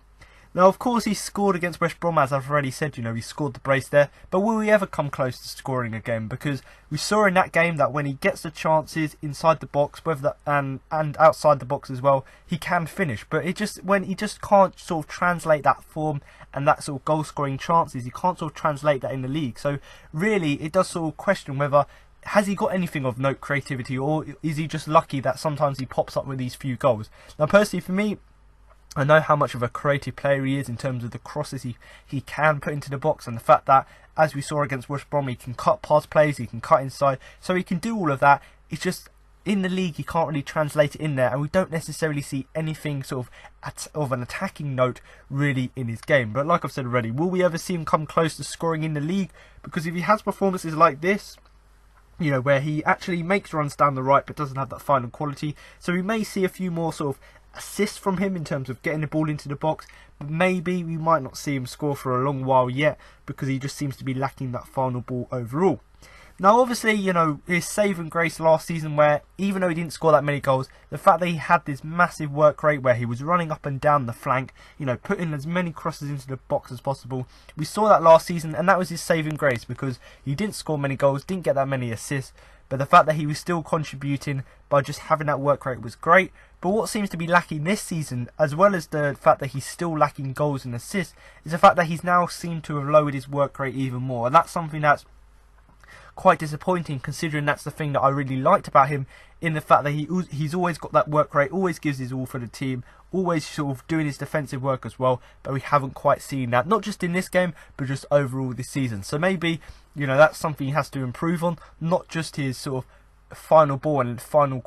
Now of course he scored against West Brom, as I've already said, he scored the brace there, but will he ever come close to scoring again? Because we saw in that game that when he gets the chances inside the box, whether and outside the box as well, he can finish, but when he just can't sort of translate that form and that sort of goal scoring chances, he can't sort of translate that in the league. So really it does sort of question whether has he got anything of note creativity, or is he just lucky that sometimes he pops up with these few goals. Now personally for me, I know how much of a creative player he is in terms of the crosses he can put into the box, and the fact that, as we saw against West Brom, he can cut past players, he can cut inside, so he can do all of that. It's just, in the league, he can't really translate it in there, and we don't necessarily see anything sort of an attacking note really in his game. But like I've said already, will we ever see him come close to scoring in the league? Because if he has performances like this, where he actually makes runs down the right but doesn't have that final quality, so we may see a few more sort of assists from him in terms of getting the ball into the box, but maybe we might not see him score for a long while yet, because he just seems to be lacking that final ball overall. Now obviously, his saving grace last season, where even though he didn't score that many goals, the fact that he had this massive work rate where he was running up and down the flank, putting as many crosses into the box as possible, we saw that last season, and that was his saving grace, because he didn't score many goals, didn't get that many assists, but the fact that he was still contributing by just having that work rate was great. But what seems to be lacking this season, as well as the fact that he's still lacking goals and assists, is the fact that he's now seemed to have lowered his work rate even more, and that's something that's quite disappointing, considering that's the thing that I really liked about him, in the fact that he's always got that work rate, always gives his all for the team, always sort of doing his defensive work as well, but we haven't quite seen that, not just in this game, but just overall this season. So maybe, that's something he has to improve on, not just his sort of final ball and his final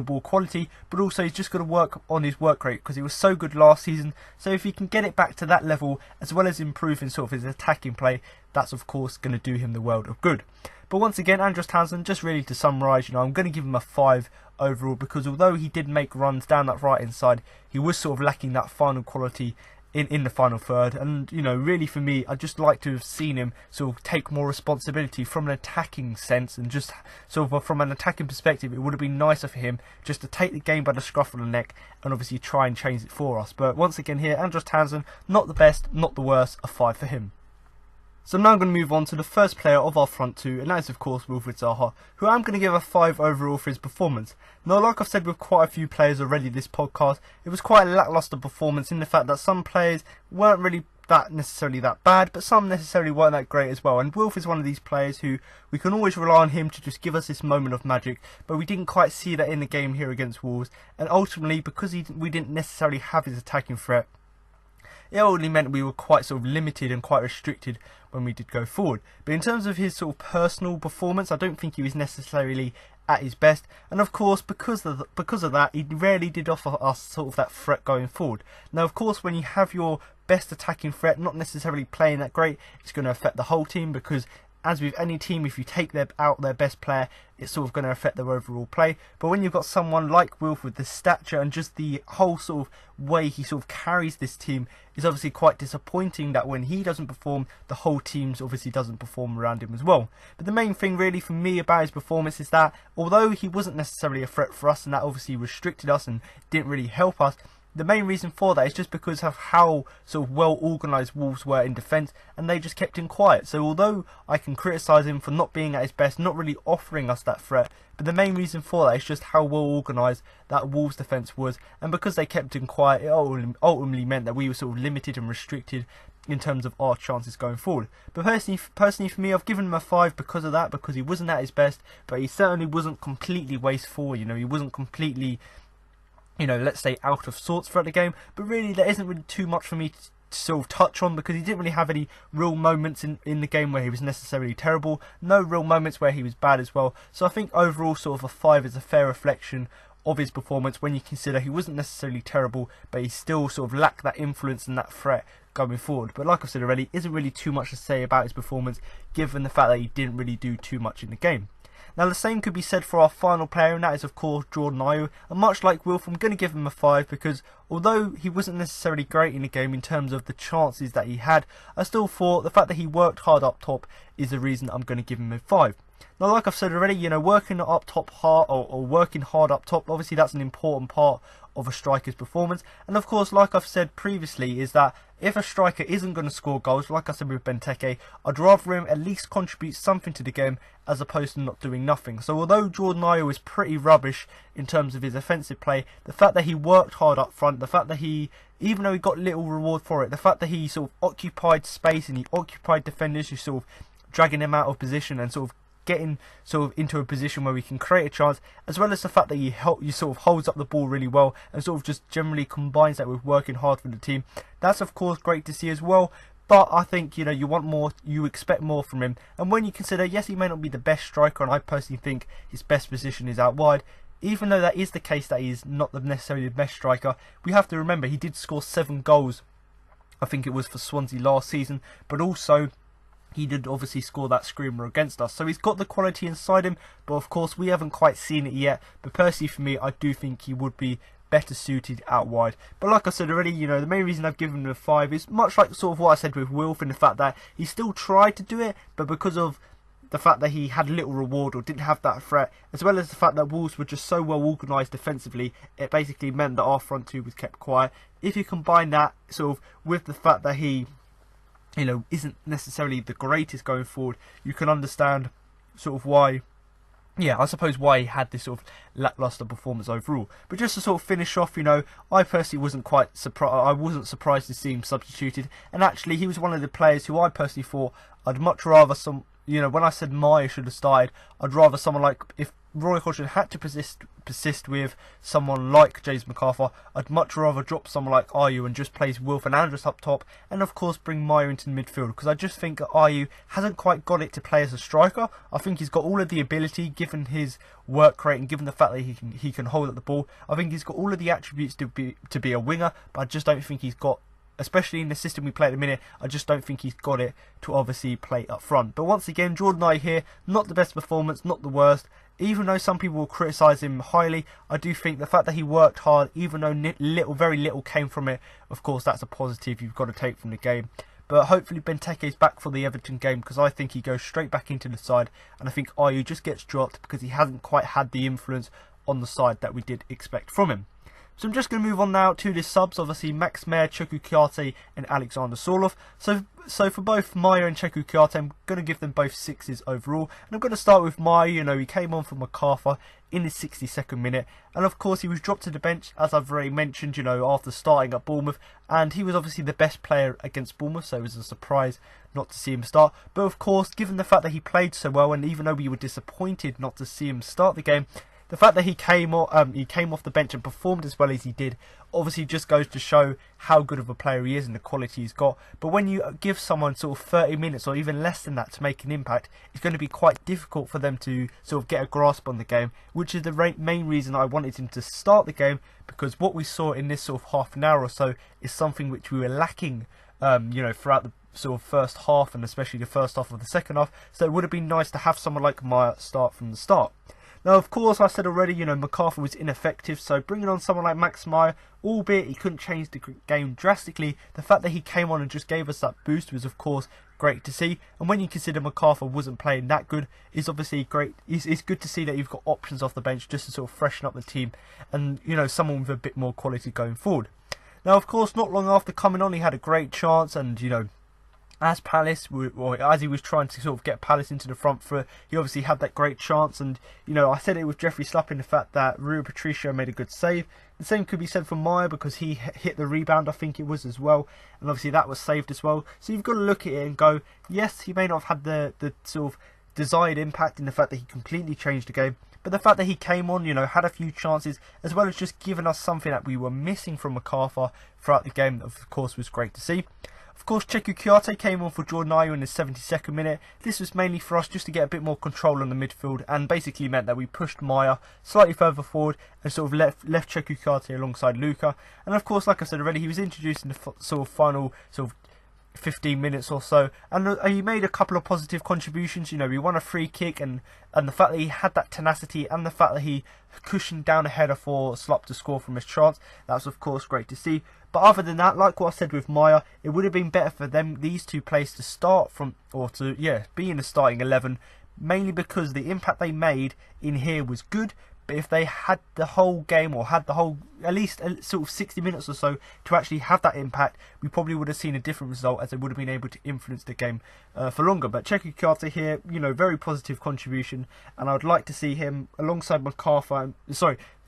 ball quality, but also he's just got to work on his work rate, because he was so good last season. So if he can get it back to that level, as well as improving sort of his attacking play, that's of course going to do him the world of good. But once again, Andros Townsend, just really to summarise, I'm going to give him a 5 overall, because although he did make runs down that right hand side, he was sort of lacking that final quality in the final third. And really for me, I'd just like to have seen him sort of take more responsibility from an attacking sense, and just sort of from an attacking perspective, it would have been nicer for him just to take the game by the scruff of the neck and obviously try and change it for us. But once again here, Andros Townsend, not the best, not the worst, a 5 for him. So now I'm going to move on to the first player of our front two, and that is of course Wilfried Zaha, who I'm going to give a 5 overall for his performance. Now like I've said with quite a few players already this podcast, it was quite a lacklustre performance, in the fact that some players weren't really necessarily that bad, but some necessarily weren't that great as well. And Wilf is one of these players who we can always rely on him to just give us this moment of magic, but we didn't quite see that in the game here against Wolves, and ultimately because we didn't necessarily have his attacking threat, it only meant we were quite sort of limited and quite restricted when we did go forward. But in terms of his sort of personal performance, I don't think he was necessarily at his best, and of course because of that, he rarely did offer us sort of that threat going forward. Now of course, when you have your best attacking threat not necessarily playing that great, it's going to affect the whole team, because as with any team, if you take out their best player, it's sort of going to affect their overall play. But when you've got someone like Wilf with the stature and just the whole sort of way he sort of carries this team, is obviously quite disappointing that when he doesn't perform, the whole team obviously doesn't perform around him as well. But the main thing really for me about his performance is that although he wasn't necessarily a threat for us, and that obviously restricted us and didn't really help us, the main reason for that is just because of how sort of well organised Wolves were in defence, and they just kept him quiet. So although I can criticise him for not being at his best, not really offering us that threat, but the main reason for that is just how well organised that Wolves defence was, and because they kept him quiet, it ultimately meant that we were sort of limited and restricted in terms of our chances going forward. But personally for me, I've given him a 5 because of that, because he wasn't at his best, but he certainly wasn't completely wasteful. You know, he wasn't completely, you know, let's say out of sorts throughout the game. But really, there isn't really too much for me to sort of touch on, because he didn't really have any real moments in the game where he was necessarily terrible. No real moments where he was bad as well. So I think overall, sort of a 5 is a fair reflection of his performance when you consider he wasn't necessarily terrible, but he still sort of lacked that influence and that threat going forward. But like I said already, isn't really too much to say about his performance given the fact that he didn't really do too much in the game. Now the same could be said for our final player, and that is of course Jordan Ayew. And much like Wilf, I'm going to give him a 5 because although he wasn't necessarily great in the game in terms of the chances that he had, I still thought the fact that he worked hard up top is the reason I'm going to give him a 5. Now, like I've said already, you know, working up top hard or working hard up top, obviously that's an important part of a striker's performance. And of course, like I've said previously, is that if a striker isn't going to score goals, like I said with Benteke, I'd rather him at least contribute something to the game as opposed to not doing nothing. So although Jordan Ayew is pretty rubbish in terms of his offensive play, the fact that he worked hard up front, the fact that he, even though he got little reward for it, the fact that he sort of occupied space and he occupied defenders who sort of dragging him out of position and sort of getting sort of into a position where we can create a chance, as well as the fact that he sort of holds up the ball really well and sort of just generally combines that with working hard for the team. That's of course great to see as well, but I think, you know, you want more, you expect more from him. And when you consider, yes, he may not be the best striker, and I personally think his best position is out wide, even though that is the case that he's not necessarily the best striker, we have to remember he did score 7 goals, I think it was for Swansea last season, but also he did obviously score that screamer against us. So he's got the quality inside him, but of course we haven't quite seen it yet. But personally for me, I do think he would be better suited out wide. But like I said already, you know, the main reason I've given him a 5 is much like sort of what I said with Wilf, in the fact that he still tried to do it, but because of the fact that he had little reward or didn't have that threat, as well as the fact that Wolves were just so well organised defensively, it basically meant that our front two was kept quiet. If you combine that sort of with the fact that he, you know, isn't necessarily the greatest going forward, you can understand sort of why, yeah, I suppose why he had this sort of lacklustre performance overall. But just to sort of finish off, you know, I personally wasn't quite surprised. I wasn't surprised to see him substituted, and actually he was one of the players who I personally thought I'd much rather you know, when I said Meyer should have started, I'd rather someone like, if Roy Hodgson had to persist with someone like James McArthur, I'd much rather drop someone like Ayew and just place Wilf and Andres up top, and of course bring Meyer into the midfield, because I just think Ayew hasn't quite got it to play as a striker. I think he's got all of the ability, given his work rate and given the fact that he can hold up the ball. I think he's got all of the attributes to be a winger, but I just don't think he's got, especially in the system we play at the minute, I just don't think he's got it to obviously play up front. But once again, Jordan Ayew here, not the best performance, not the worst. Even though some people will criticise him highly, I do think the fact that he worked hard, even though very little came from it, of course that's a positive you've got to take from the game. But hopefully Benteke is back for the Everton game, because I think he goes straight back into the side, and I think Ayew just gets dropped because he hasn't quite had the influence on the side that we did expect from him. So I'm just going to move on now to the subs. Obviously Max Meyer, Cheku Kouyaté and Alexander Sorloth. So for both Meyer and Cheku Kouyaté, I'm going to give them both 6s overall. And I'm going to start with Meyer. You know, he came on for McArthur in the 62nd minute. And of course he was dropped to the bench, as I've already mentioned, you know, after starting at Bournemouth. And he was obviously the best player against Bournemouth, so it was a surprise not to see him start. But of course, given the fact that he played so well, and even though we were disappointed not to see him start the game, the fact that he came off the bench and performed as well as he did obviously just goes to show how good of a player he is and the quality he's got. But when you give someone sort of 30 minutes or even less than that to make an impact, it's going to be quite difficult for them to sort of get a grasp on the game, which is the main reason I wanted him to start the game, because what we saw in this sort of half an hour or so is something which we were lacking, you know, throughout the sort of first half, and especially the first half of the second half. So it would have been nice to have someone like Meyer start from the start. Now, of course, I said already, you know, McArthur was ineffective, so bringing on someone like Max Meyer, albeit he couldn't change the game drastically, the fact that he came on and just gave us that boost was, of course, great to see. And when you consider McArthur wasn't playing that good, it's obviously great. It's good to see that you've got options off the bench just to sort of freshen up the team, and someone with a bit more quality going forward. Now, of course, not long after coming on, he had a great chance, and as he was trying to sort of get Palace into the front foot, he obviously had that great chance. And I said it with Jeffrey slapping the fact that Rui Patricio made a good save. The same could be said for Meyer, because he hit the rebound, I think it was, as well, and obviously that was saved as well. So you've got to look at it and go, yes, he may not have had the sort of desired impact in the fact that he completely changed the game, but the fact that he came on, had a few chances, as well as just giving us something that we were missing from McArthur throughout the game, of course, was great to see. Of course, Cheku Kouyaté came on for Jordan Ayew in the 72nd minute. This was mainly for us just to get a bit more control on the midfield, and basically meant that we pushed Meyer slightly further forward and sort of left Cheku Kouyaté alongside Luka. And of course, like I said already, he was introduced in the sort of final 15 minutes or so, and he made a couple of positive contributions. We won a free kick, and the fact that he had that tenacity, and the fact that he cushioned down a header for Slop to score from his chance, that was of course great to see. But other than that, like what I said with Meyer, it would have been better for these two players to start from, or to be in the starting 11, mainly because the impact they made in here was good. But if they had the whole game, or had the whole, at least sort of 60 minutes or so to actually have that impact, we probably would have seen a different result, as they would have been able to influence the game for longer. But Cheku Kouyaté here, very positive contribution, and I would like to see him alongside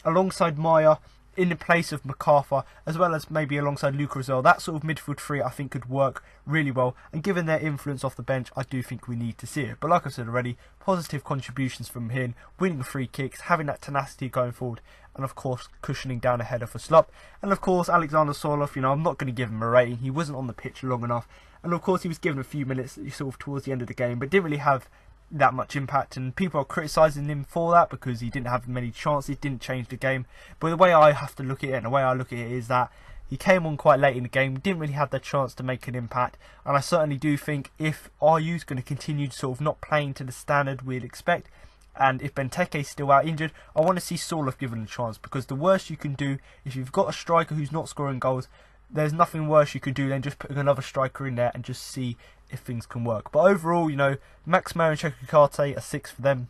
alongside Meyer, in the place of McArthur, as well as maybe alongside Luka as well. That sort of midfield three I think could work really well, and given their influence off the bench, I do think we need to see it. But like I said already, positive contributions from him, winning free kicks, having that tenacity going forward, and of course cushioning down a header for Slop. And of course Alexander Sorloth, I'm not going to give him a rating, he wasn't on the pitch long enough, and of course he was given a few minutes sort of towards the end of the game, but didn't really have that much impact, and people are criticising him for that because he didn't have many chances, didn't change the game. But the way I have to look at it, and the way I look at it, is that he came on quite late in the game, didn't really have the chance to make an impact, and I certainly do think if RU's going to continue sort of not playing to the standard we'd expect, and if Benteke's still out injured, I want to see Sorloth given a chance, because the worst you can do, if you've got a striker who's not scoring goals, there's nothing worse you could do than just putting another striker in there and just see if things can work. But overall, Max Meyer and Cheku Kouyaté are 6 for them,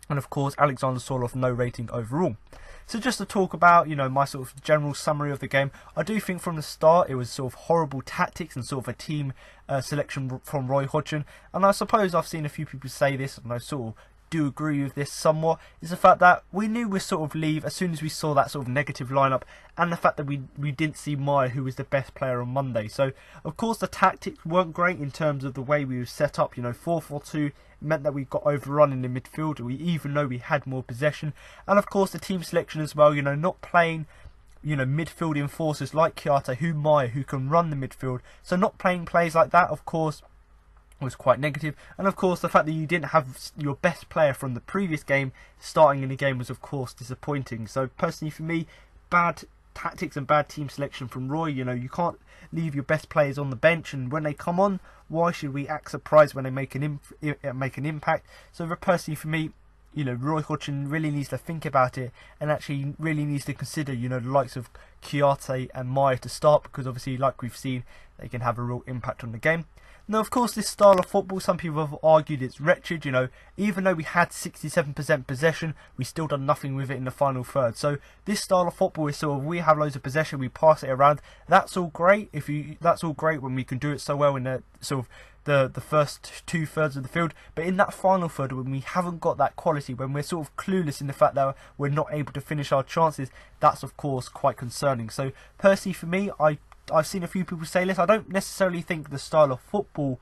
and of course Alexander Sorloth no rating overall. So just to talk about my sort of general summary of the game, I do think from the start it was sort of horrible tactics and sort of a team selection from Roy Hodgson, and I suppose I've seen a few people say this, and I sort of do agree with this somewhat, is the fact that we knew we'd sort of leave as soon as we saw that sort of negative lineup, and the fact that we didn't see Meyer, who was the best player on Monday. So of course the tactics weren't great in terms of the way we were set up. 4-4-2 meant that we got overrun in the midfield, even though we had more possession, and of course the team selection as well, not playing midfield enforcers like Kouyaté, who can run the midfield, so not playing plays like that, of course, was quite negative. And of course the fact that you didn't have your best player from the previous game starting in the game was of course disappointing. So personally for me, bad tactics and bad team selection from Roy. You can't leave your best players on the bench, and when they come on, why should we act surprised when they make an impact? So personally for me, Roy Hodgson really needs to think about it, and actually really needs to consider the likes of Kouyaté and Meyer to start, because obviously, like we've seen, they can have a real impact on the game. Now, of course, this style of football, some people have argued it's wretched. Even though we had 67% possession, we still done nothing with it in the final third. So this style of football is sort of, we have loads of possession, we pass it around. That's all great. That's all great when we can do it so well in the sort of the first 2/3 of the field. But in that final third, when we haven't got that quality, when we're sort of clueless in the fact that we're not able to finish our chances, that's of course quite concerning. So personally, for me, I've seen a few people say this. I don't necessarily think the style of football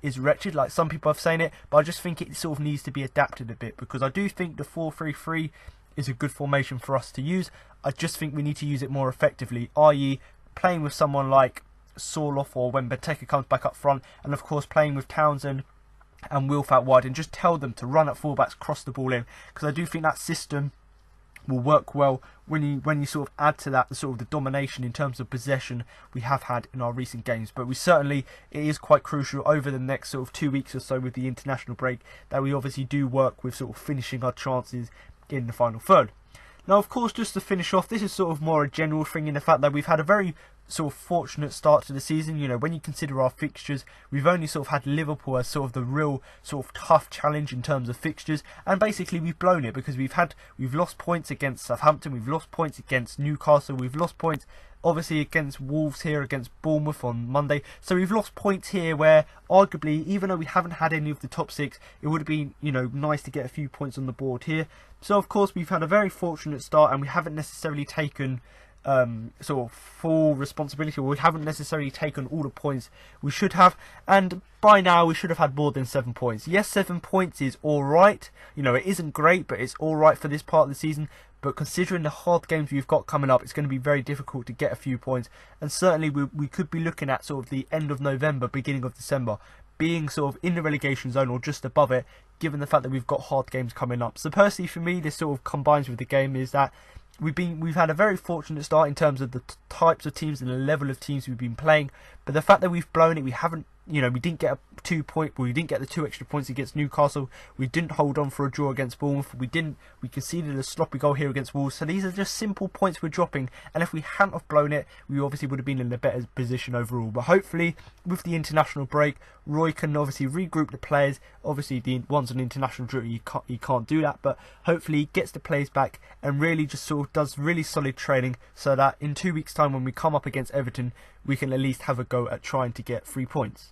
is wretched, like some people have saying it, but I just think it sort of needs to be adapted a bit, because I do think the 4-3-3 is a good formation for us to use. I just think we need to use it more effectively, i.e. playing with someone like Sorloth, or when Benteke comes back up front, and of course playing with Townsend and Wilf out wide, and just tell them to run at fullbacks, cross the ball in, because I do think that system will work well when you sort of add to that the sort of the domination in terms of possession we have had in our recent games. But it is quite crucial over the next sort of 2 weeks or so with the international break that we obviously do work with sort of finishing our chances in the final third. Now, of course, just to finish off, this is sort of more a general thing in the fact that we've had a very sort of fortunate start to the season. You know, when you consider our fixtures, we've only sort of had Liverpool as sort of the real sort of tough challenge in terms of fixtures, and basically we've blown it because we've lost points against Southampton, we've lost points against Newcastle, we've lost points obviously against Wolves here, against Bournemouth on Monday. So we've lost points here where arguably, even though we haven't had any of the top 6, it would have been, you know, nice to get a few points on the board here. So of course we've had a very fortunate start, and we haven't necessarily taken sort of full responsibility, or we haven't necessarily taken all the points we should have, and by now we should have had more than 7 points. Yes, 7 points is alright, you know, it isn't great, but it's alright for this part of the season. But considering the hard games we've got coming up, it's going to be very difficult to get a few points, and certainly we could be looking at sort of the end of November, beginning of December, being sort of in the relegation zone or just above it, given the fact that we've got hard games coming up. So personally for me, this sort of combines with the game is that we've had a very fortunate start in terms of the types of teams and the level of teams we've been playing, but the fact that we've blown it, we haven't, you know, we didn't get we didn't get the 2 extra points against Newcastle, we didn't hold on for a draw against Bournemouth, we conceded a sloppy goal here against Wolves. So these are just simple points we're dropping, and if we hadn't have blown it, we obviously would have been in a better position overall. But hopefully with the international break, Roy can obviously regroup the players. Obviously the ones on international duty, he can't do that, but hopefully he gets the players back and really just sort of does really solid training, so that in 2 weeks time when we come up against Everton, we can at least have a go at trying to get 3 points.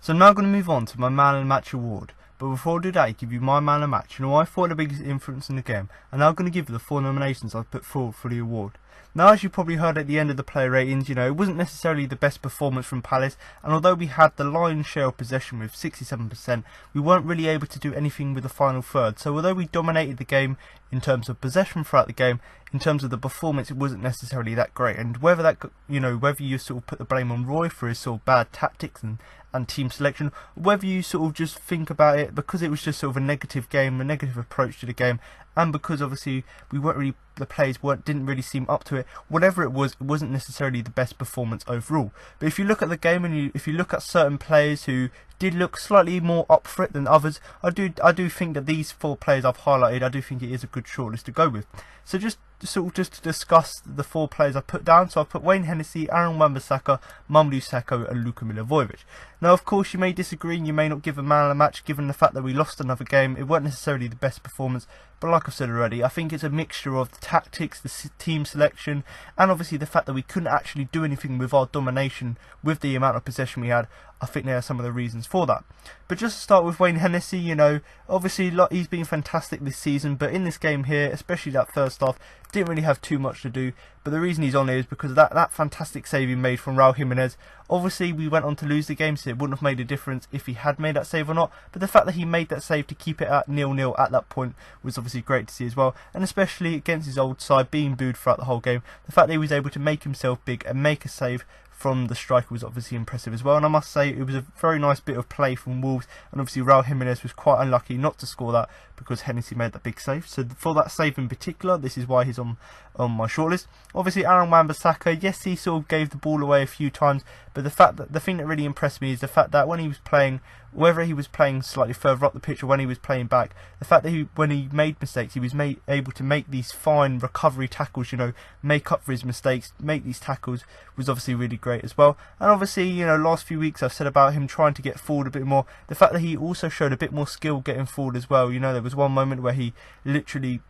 So I'm now going to move on to my Man of the Match award. But before I do that, I give you my Man of the Match, and who I thought the biggest influence in the game. I'm now going to give you the 4 nominations I've put forward for the award. Now, as you probably heard at the end of the player ratings, you know, it wasn't necessarily the best performance from Palace, and although we had the lion's share of possession with 67%, we weren't really able to do anything with the final third. So although we dominated the game in terms of possession throughout the game, in terms of the performance, it wasn't necessarily that great. And whether that, you know, whether you sort of put the blame on Roy for his sort of bad tactics and team selection, whether you sort of just think about it because it was just sort of a negative game, a negative approach to the game, and because obviously we weren't really, the players didn't really seem up to it, whatever it wasn't necessarily the best performance overall. But if you look at the game and if you look at certain players who did look slightly more up for it than others, I do think that these 4 players I've highlighted, I do think it is a good shortlist to go with. So just to discuss the 4 players I put down. So I've put Wayne Hennessy, Aaron Wan-Bissaka, Mamadou Sakho and Luka Milivojevic. Now of course you may disagree and you may not give a man of the match given the fact that we lost another game. It weren't necessarily the best performance, but like I've said already, I think it's a mixture of the tactics, the team selection, and obviously the fact that we couldn't actually do anything with our domination with the amount of possession we had. I think there are some of the reasons for that. But just to start with Wayne Hennessy, you know, obviously he's been fantastic this season, but in this game here, especially that first half, didn't really have too much to do. But the reason he's on here is because of that fantastic save he made from Raul Jimenez. Obviously we went on to lose the game, so it wouldn't have made a difference if he had made that save or not, but the fact that he made that save to keep it at 0-0 at that point was obviously great to see as well. And especially against his old side, being booed throughout the whole game, the fact that he was able to make himself big and make a save from the striker was obviously impressive as well. And I must say it was a very nice bit of play from Wolves, and obviously Raul Jimenez was quite unlucky not to score that because Hennessy made that big save. So for that save in particular, this is why he's on my shortlist. Obviously Aaron Wan-Bissaka, yes, he sort of gave the ball away a few times, but the thing that really impressed me is the fact that when he was playing, whether he was playing slightly further up the pitch or when he was playing back, the fact that when he made mistakes, he was able to make these fine recovery tackles, you know, make up for his mistakes, make these tackles, was obviously really great as well. And obviously, you know, last few weeks I've said about him trying to get forward a bit more. The fact that he also showed a bit more skill getting forward as well. You know, there was one moment where he literally,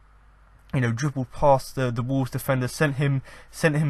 you know, dribbled past the Wolves defender, sent him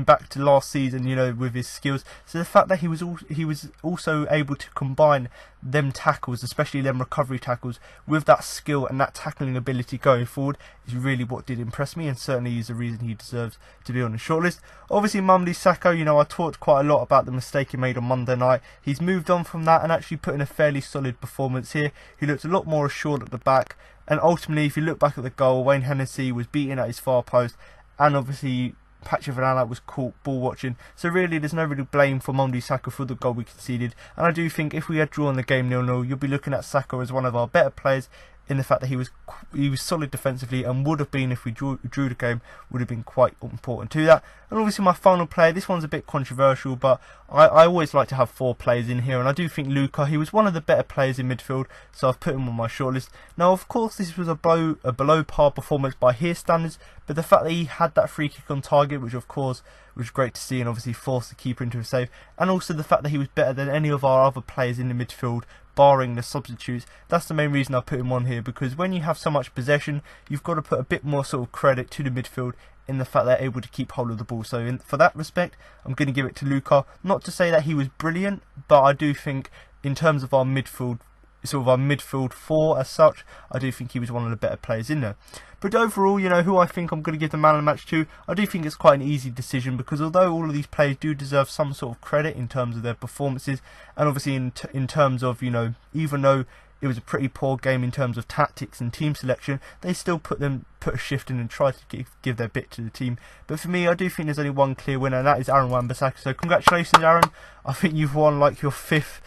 back to last season, you know, with his skills. So the fact that he was also able to combine them tackles, especially them recovery tackles, with that skill and that tackling ability going forward is really what did impress me, and certainly is the reason he deserves to be on the shortlist. Obviously Mamadou Sakho, you know, I talked quite a lot about the mistake he made on Monday night. He's moved on from that and actually put in a fairly solid performance here. He looked a lot more assured at the back. And ultimately, if you look back at the goal, Wayne Hennessy was beaten at his far post, and obviously Patrick Van Aanholt was caught ball watching. So really, there's no real blame for Mamadou Sakho for the goal we conceded. And I do think if we had drawn the game 0-0, you'll be looking at Sakho as one of our better players in the fact that he was solid defensively, and would have been, if we drew the game, would have been quite important to that. And obviously my final player, this one's a bit controversial, but I always like to have 4 players in here, and I do think Luka, he was one of the better players in midfield, so I've put him on my shortlist. Now of course this was a below par performance by his standards, but the fact that he had that free kick on target, which of course was great to see, and obviously forced the keeper into a save, and also the fact that he was better than any of our other players in the midfield, barring the substitutes, that's the main reason I put him on here, because when you have so much possession, you've got to put a bit more sort of credit to the midfield in the fact they're able to keep hold of the ball. So for that respect, I'm going to give it to Luka. Not to say that he was brilliant, but I do think in terms of our midfield, sort of our midfield 4 as such, I do think he was one of the better players in there. But overall, you know, who I think I'm going to give the man of the match to, I do think it's quite an easy decision, because although all of these players do deserve some sort of credit in terms of their performances, and obviously in terms of, you know, even though it was a pretty poor game in terms of tactics and team selection, they still put a shift in and try to give their bit to the team. But for me, I do think there's only one clear winner, and that is Aaron Wan-Bissaka. So congratulations, Aaron. I think you've won like your 5th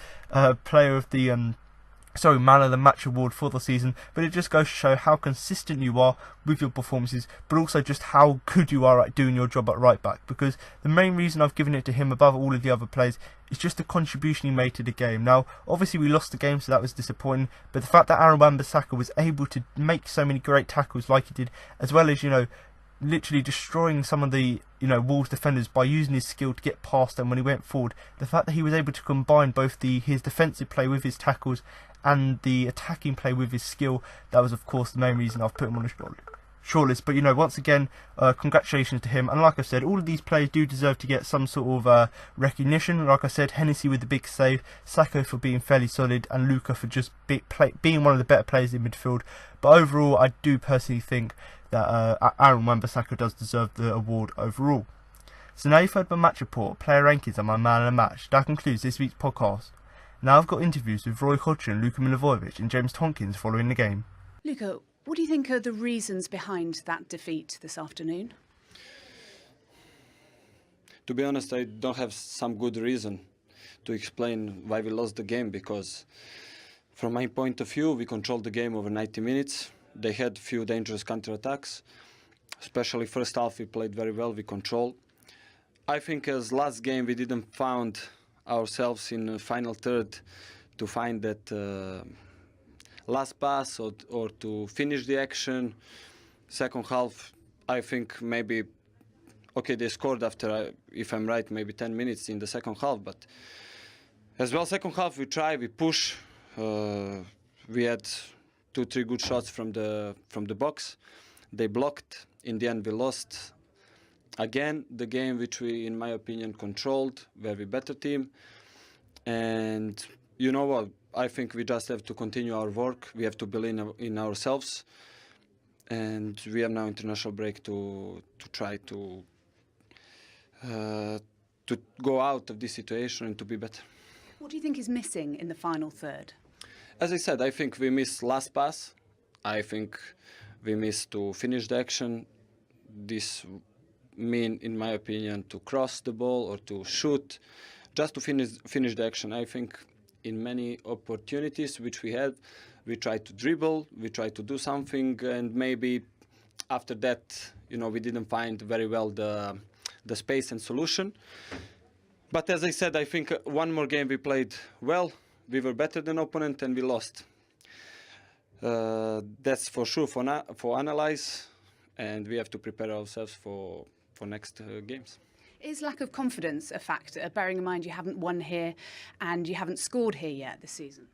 player of the man of the match award for the season, but it just goes to show how consistent you are with your performances, but also just how good you are at doing your job at right back, because the main reason I've given it to him above all of the other players is just the contribution he made to the game. Now obviously we lost the game, so that was disappointing, but the fact that Aaron Wan-Bissaka was able to make so many great tackles like he did, as well as, you know, literally destroying some of the, you know, Wolves defenders by using his skill to get past them when he went forward, the fact that he was able to combine both his defensive play with his tackles and the attacking play with his skill, that was of course the main reason I've put him on the shortlist. But you know, once again, congratulations to him, and like I said, all of these players do deserve to get some sort of recognition. Like I said, Hennessy with the big save, Sacco for being fairly solid, and Luka for just being one of the better players in midfield. But overall, I do personally think that Aaron Wan-Bissaka does deserve the award overall. So now you've heard my match report, player rankings, and my man of the match. That concludes this week's podcast. Now I've got interviews with Roy Hodgson, Luka Milivojevic and James Tompkins following the game. Luka, what do you think are the reasons behind that defeat this afternoon? To be honest, I don't have some good reason to explain why we lost the game, because from my point of view, we controlled the game over 90 minutes. They had few dangerous counter-attacks. Especially first half, we played very well, we controlled. I think as last game, we didn't found ourselves in the final third to find that last pass or to finish the action. Second half, I think maybe, okay, they scored after, if I'm right, maybe 10 minutes in the second half, but as well, second half we try, we push. We had 2-3 good shots from the box. They blocked. In the end, we lost. Again, the game which we, in my opinion, controlled, very better team. And you know what? I think we just have to continue our work. We have to believe in ourselves. And we have now international break to try to go out of this situation and to be better. What do you think is missing in the final third? As I said, I think we missed last pass. I think we missed to finish the action. This mean, in my opinion, to cross the ball or to shoot, just to finish the action. I think in many opportunities which we had, we tried to dribble, we tried to do something, and maybe after that, you know, we didn't find very well the space and solution. But as I said, I think one more game we played well, we were better than opponent, and we lost. That's for sure for analyze, and we have to prepare ourselves for next games. Is lack of confidence a factor, bearing in mind you haven't won here and you haven't scored here yet this season?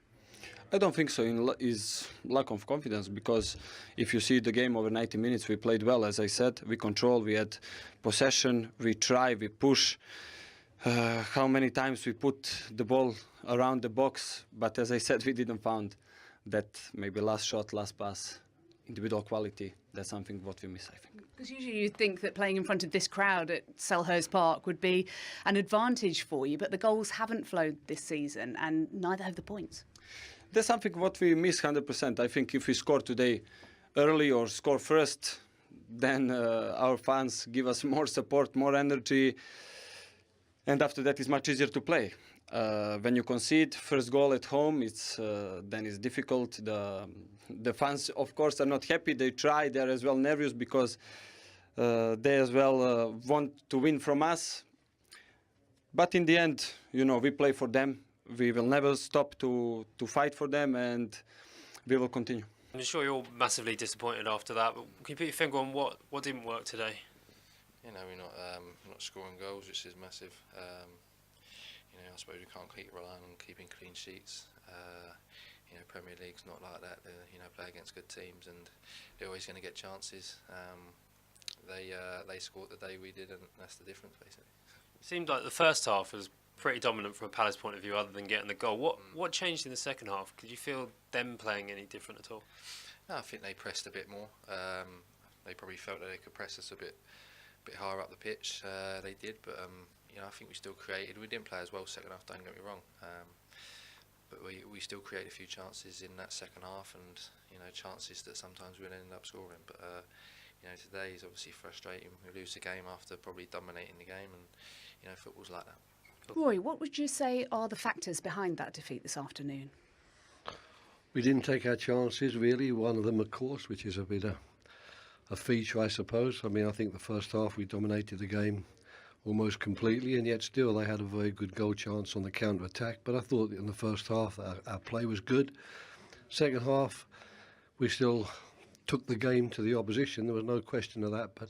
I don't think so. Is lack of confidence, because if you see the game over 90 minutes, we played well. As I said, we control, we had possession, we try, we push. How many times we put the ball around the box, but as I said, we didn't find that maybe last shot, last pass, individual quality. That's something what we miss, I think. Because usually you'd think that playing in front of this crowd at Selhurst Park would be an advantage for you, but the goals haven't flowed this season, and neither have the points. That's something what we miss 100%. I think if we score today early or score first, then our fans give us more support, more energy. and after that it's much easier to play. When you concede first goal at home, then it's difficult. The fans, of course, are not happy. They try. They're as well nervous because they as well want to win from us. But in the end, we play for them. We will never stop to fight for them, and we will continue. I'm sure you're massively disappointed after that, but can you put your finger on what didn't work today? We're not scoring goals, which is massive. I suppose we can't keep relying on keeping clean sheets. Premier League's not like that. They play against good teams, and they're always going to get chances. They scored the day we did, and that's the difference, basically. It seemed like the first half was pretty dominant from a Palace point of view, other than getting the goal. What changed in the second half? Could you feel them playing any different at all? No, I think they pressed a bit more. They probably felt that they could press us a bit higher up the pitch. They did, but I think we still created. We didn't play as well second half, don't get me wrong. But we still created a few chances in that second half, and chances that sometimes we'll end up scoring. But today is obviously frustrating. We lose the game after probably dominating the game, and football's like that. Roy, what would you say are the factors behind that defeat this afternoon? We didn't take our chances, really. One of them, of course, which is a bit a feature, I suppose. I mean, I think the first half we dominated the game almost completely, and yet still they had a very good goal chance on the counter-attack. But I thought in the first half our play was good. Second half, we still took the game to the opposition. There was no question of that, but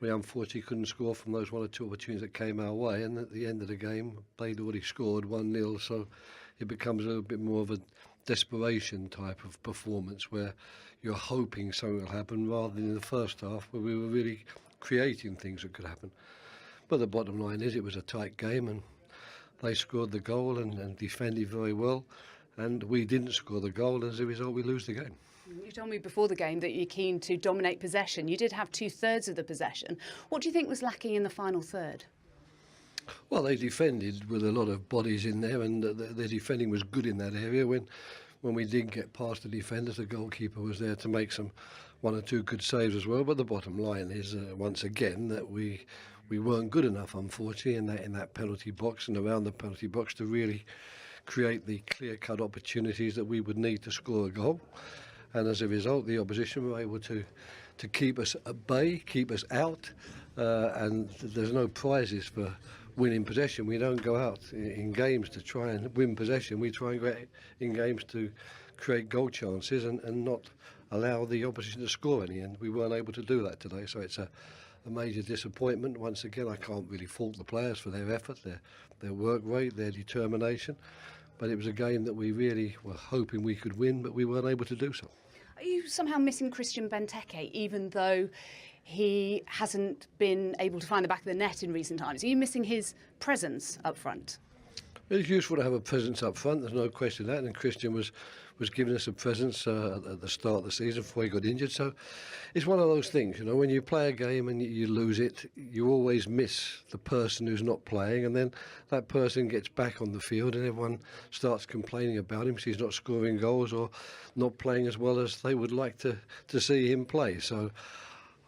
we unfortunately couldn't score from those one or two opportunities that came our way, and at the end of the game they'd already scored 1-0, so it becomes a little bit more of a desperation type of performance where you're hoping something will happen rather than in the first half where we were really creating things that could happen. But the bottom line is it was a tight game, and they scored the goal and defended very well, and we didn't score the goal, and as a result we lose the game. You told me before the game that you're keen to dominate possession. You did have 2/3 of the possession. What do you think was lacking in the final third? Well, they defended with a lot of bodies in there, and their defending was good in that area. When we did get past the defenders, the goalkeeper was there to make one or two good saves as well. But the bottom line is, once again, that we weren't good enough, unfortunately, in that penalty box and around the penalty box to really create the clear-cut opportunities that we would need to score a goal. And as a result, the opposition were able to keep us at bay, keep us out, and there's no prizes for winning possession. We don't go out in games to try and win possession. We try and go in games to create goal chances and not allow the opposition to score any, and we weren't able to do that today. So it's a major disappointment. Once again, I can't really fault the players for their effort, their work rate, their determination, but it was a game that we really were hoping we could win, but we weren't able to do so. Are you somehow missing Christian Benteke, even though he hasn't been able to find the back of the net in recent times? Are you missing his presence up front? It's useful to have a presence up front, there's no question of that, and Christian was giving us a presence at the start of the season before he got injured. So it's one of those things, when you play a game and you lose it, you always miss the person who's not playing, and then that person gets back on the field and everyone starts complaining about him because he's not scoring goals or not playing as well as they would like to see him play. So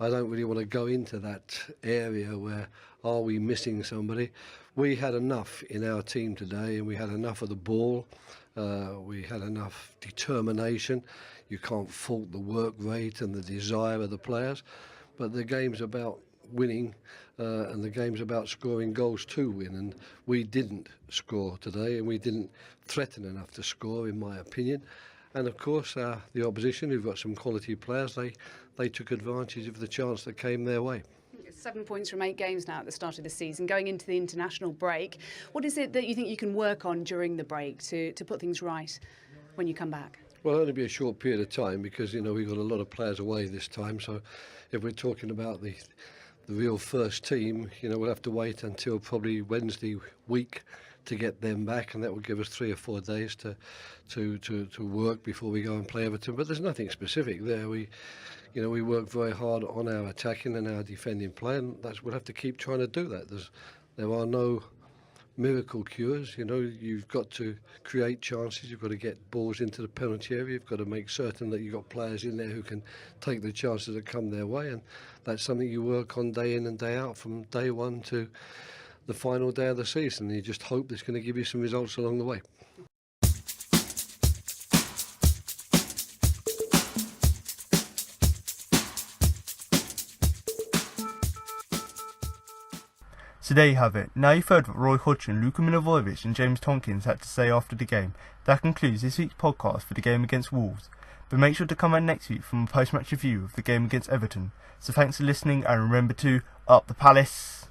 I don't really want to go into that area where are we missing somebody. We had enough in our team today, and we had enough of the ball. We had enough determination. You can't fault the work rate and the desire of the players, but the game's about winning, and the game's about scoring goals to win, and we didn't score today, and we didn't threaten enough to score, in my opinion. And of course the opposition, who've got some quality players, they took advantage of the chance that came their way. 7 points from 8 games now at the start of the season, going into the international break. What is it that you think you can work on during the break to put things right when you come back? Well, it'll only be a short period of time because, we've got a lot of players away this time. So if we're talking about the real first team, we'll have to wait until probably Wednesday week to get them back, and that will give us 3 or 4 days to work before we go and play Everton. But there's nothing specific there. We work very hard on our attacking and our defending play, and we'll have to keep trying to do that. There are no miracle cures. You've got to create chances. You've got to get balls into the penalty area. You've got to make certain that you've got players in there who can take the chances that come their way, and that's something you work on day in and day out from day one to the final day of the season. You just hope it's going to give you some results along the way. So there you have it. Now you've heard what Roy Hodgson, Luka Milivojevic and James Tompkins had to say after the game. That concludes this week's podcast for the game against Wolves. But make sure to come back next week from a post-match review of the game against Everton. So thanks for listening, and remember to up the Palace.